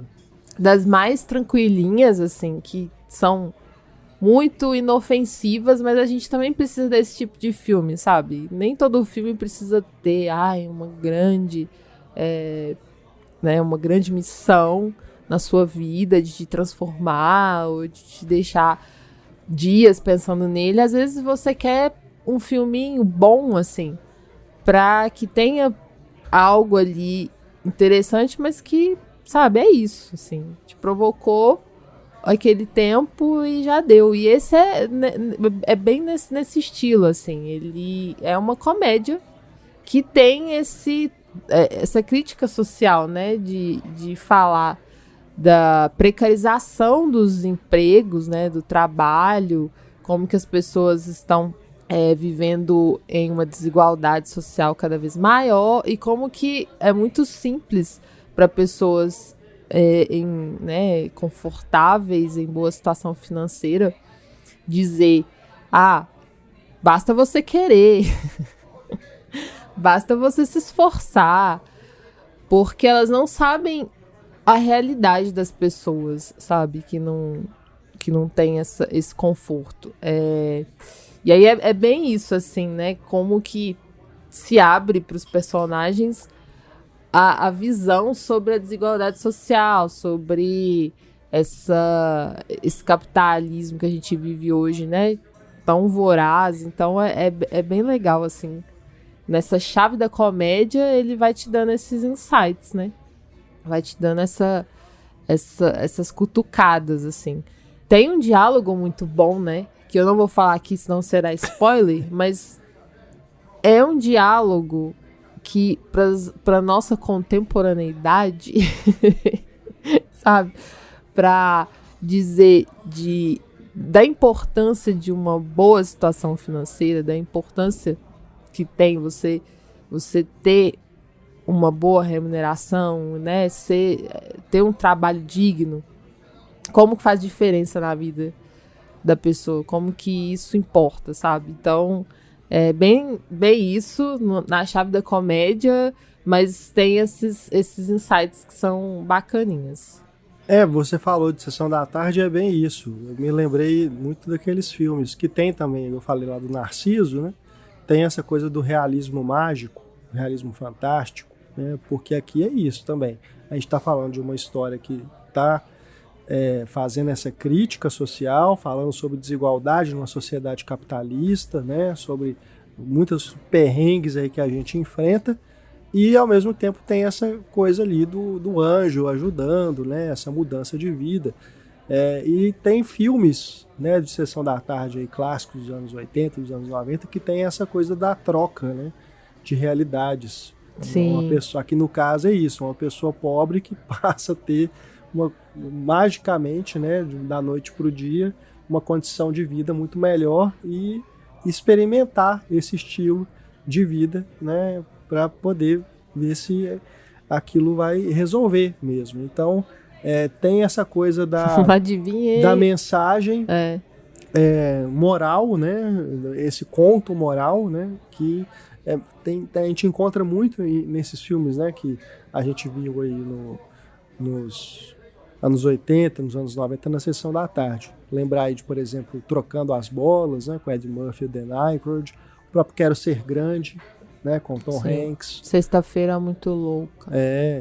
B: Das mais tranquilinhas, assim, que são muito inofensivas, mas a gente também precisa desse tipo de filme, sabe? Nem todo filme precisa ter uma grande uma grande missão na sua vida de te transformar ou de te deixar dias pensando nele. Às vezes você quer um filminho bom, assim, pra que tenha algo ali interessante, mas que, sabe, é isso, assim, te provocou aquele tempo e já deu. E esse é bem nesse estilo, assim, ele é uma comédia que tem essa crítica social, né, de falar da precarização dos empregos, né, do trabalho, como que as pessoas estão vivendo em uma desigualdade social cada vez maior e como que é muito simples para pessoas confortáveis, em boa situação financeira, dizer, basta você querer, basta você se esforçar, porque elas não sabem a realidade das pessoas, sabe? Que não tem esse conforto. E aí é bem isso, assim, né? Como que se abre para os personagens a visão sobre a desigualdade social, sobre esse capitalismo que a gente vive hoje, né? Tão voraz. Então é bem legal, assim. Nessa chave da comédia, ele vai te dando esses insights, né? Vai te dando essas cutucadas, assim. Tem um diálogo muito bom, né? Que eu não vou falar aqui, senão será spoiler, mas é um diálogo que, para nossa contemporaneidade, sabe? Para dizer da importância de uma boa situação financeira, da importância que tem você ter uma boa remuneração, né? Ter um trabalho digno, como que faz diferença na vida da pessoa, como que isso importa, sabe? Então, é bem isso na chave da comédia, mas tem esses insights que são bacaninhas.
A: Você falou de Sessão da Tarde, é bem isso. Eu me lembrei muito daqueles filmes que tem também, eu falei lá do Narciso, né? Tem essa coisa do realismo mágico, realismo fantástico, né? Porque aqui é isso também. A gente está falando de uma história que está fazendo essa crítica social, falando sobre desigualdade numa sociedade capitalista, né? Sobre muitos perrengues aí que a gente enfrenta, e ao mesmo tempo tem essa coisa ali do anjo ajudando, né? Essa mudança de vida. E tem filmes, né, de Sessão da Tarde aí, clássicos dos anos 80, dos anos 90, que tem essa coisa da troca, né, de realidades.
B: Sim.
A: Uma pessoa, aqui no caso é isso, uma pessoa pobre que passa a ter magicamente, né, da noite para o dia, uma condição de vida muito melhor e experimentar esse estilo de vida, né, para poder ver se aquilo vai resolver mesmo. Então, tem essa coisa da mensagem moral, né? Esse conto moral, né? Que a gente encontra muito nesses filmes, né? Que a gente viu aí nos anos 80, nos anos 90, na Sessão da Tarde. Lembrar aí de, por exemplo, Trocando as Bolas, né? Com Ed Murphy e Dan Aykroyd. O próprio Quero Ser Grande, né, com Tom Hanks.
B: Sexta-feira muito louca.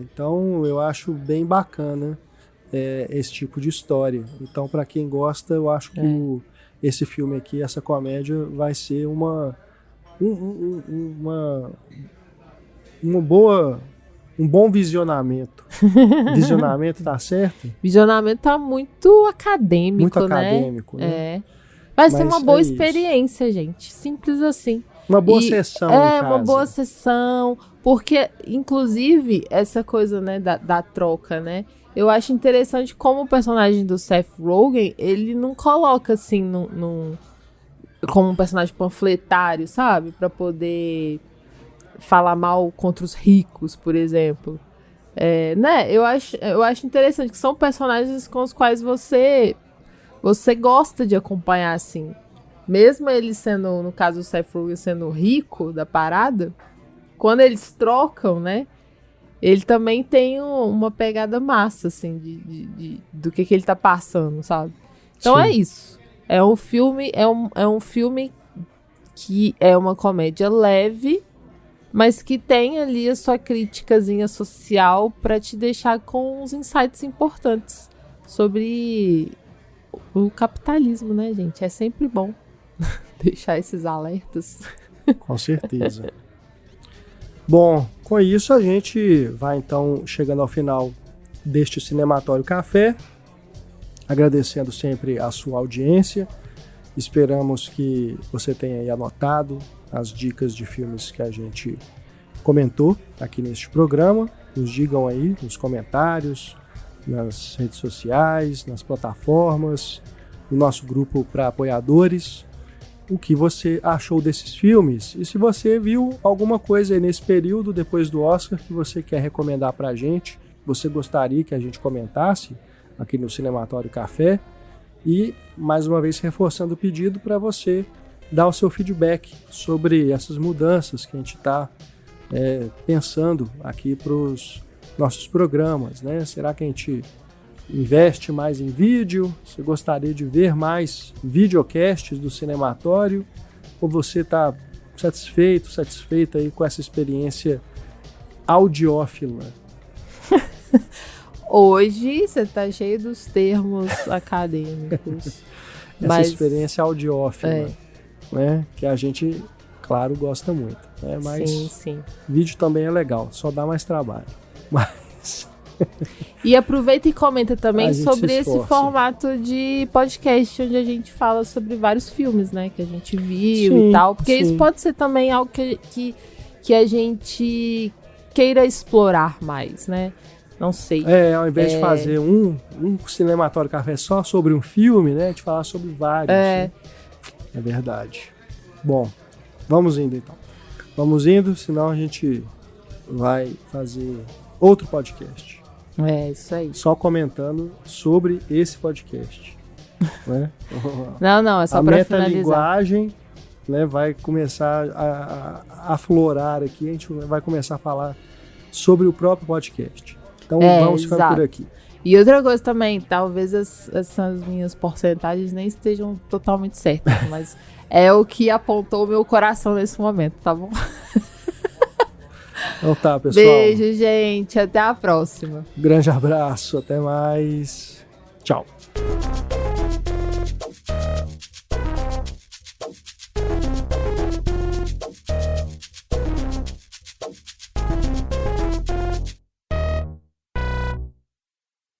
A: Então eu acho bem bacana esse tipo de história. Então, para quem gosta, eu acho que esse filme aqui, essa comédia, vai ser um bom visionamento. Visionamento, tá certo?
B: Visionamento tá muito acadêmico,
A: muito
B: né?
A: Acadêmico, né?
B: Vai ser uma boa experiência, gente. Simples assim.
A: Uma boa sessão,
B: uma boa sessão. Porque, inclusive, essa coisa, né, da troca, né? Eu acho interessante como o personagem do Seth Rogen, ele não coloca, assim, como um personagem panfletário, sabe? Pra poder falar mal contra os ricos, por exemplo. Né? Eu acho interessante que são personagens com os quais você gosta de acompanhar, assim. Mesmo ele sendo, no caso do Seth Rogen, sendo rico da parada, quando eles trocam, né? Ele também tem uma pegada massa, assim, do que ele tá passando, sabe? Então é isso. É um filme que é uma comédia leve, mas que tem ali a sua criticazinha social pra te deixar com uns insights importantes sobre o capitalismo, né, gente? É sempre bom deixar esses alertas.
A: Com certeza. Bom, com isso a gente vai então chegando ao final deste Cinematório Café, agradecendo sempre a sua audiência. Esperamos que você tenha aí anotado as dicas de filmes que a gente comentou aqui neste programa. Nos digam aí nos comentários, nas redes sociais, nas plataformas, no nosso grupo para apoiadores, o que você achou desses filmes e se você viu alguma coisa aí nesse período depois do Oscar que você quer recomendar para a gente, você gostaria que a gente comentasse aqui no Cinematório Café. E, mais uma vez, reforçando o pedido para você dar o seu feedback sobre essas mudanças que a gente está pensando aqui para os nossos programas, né? Será que a gente investe mais em vídeo? Você gostaria de ver mais videocasts do Cinematório? Ou você está satisfeita aí com essa experiência audiófila?
B: Hoje você tá cheio dos termos acadêmicos.
A: Essa experiência audiófila, né? Que a gente, claro, gosta muito. Né? Mas
B: sim.
A: Vídeo também é legal, só dá mais trabalho. Mas...
B: E aproveita e comenta também sobre esse formato de podcast, onde a gente fala sobre vários filmes, né? Que a gente viu e tal. Porque isso pode ser também algo que a gente queira explorar mais, né? Não sei.
A: Ao invés de fazer um Cinematório Café só sobre um filme, né? De falar sobre vários. Né? É verdade. Bom, vamos indo então. Vamos indo, senão a gente vai fazer outro podcast.
B: Isso aí.
A: Só comentando sobre esse podcast. Né?
B: Não, é só pra finalizar. A
A: metalinguagem, né, vai começar a aflorar aqui. A gente vai começar a falar sobre o próprio podcast. Então vamos ficar por aqui.
B: E outra coisa também, talvez essas minhas porcentagens nem estejam totalmente certas, mas é o que apontou o meu coração nesse momento, tá bom?
A: Então tá, pessoal.
B: Beijo, gente. Até a próxima.
A: Grande abraço. Até mais. Tchau.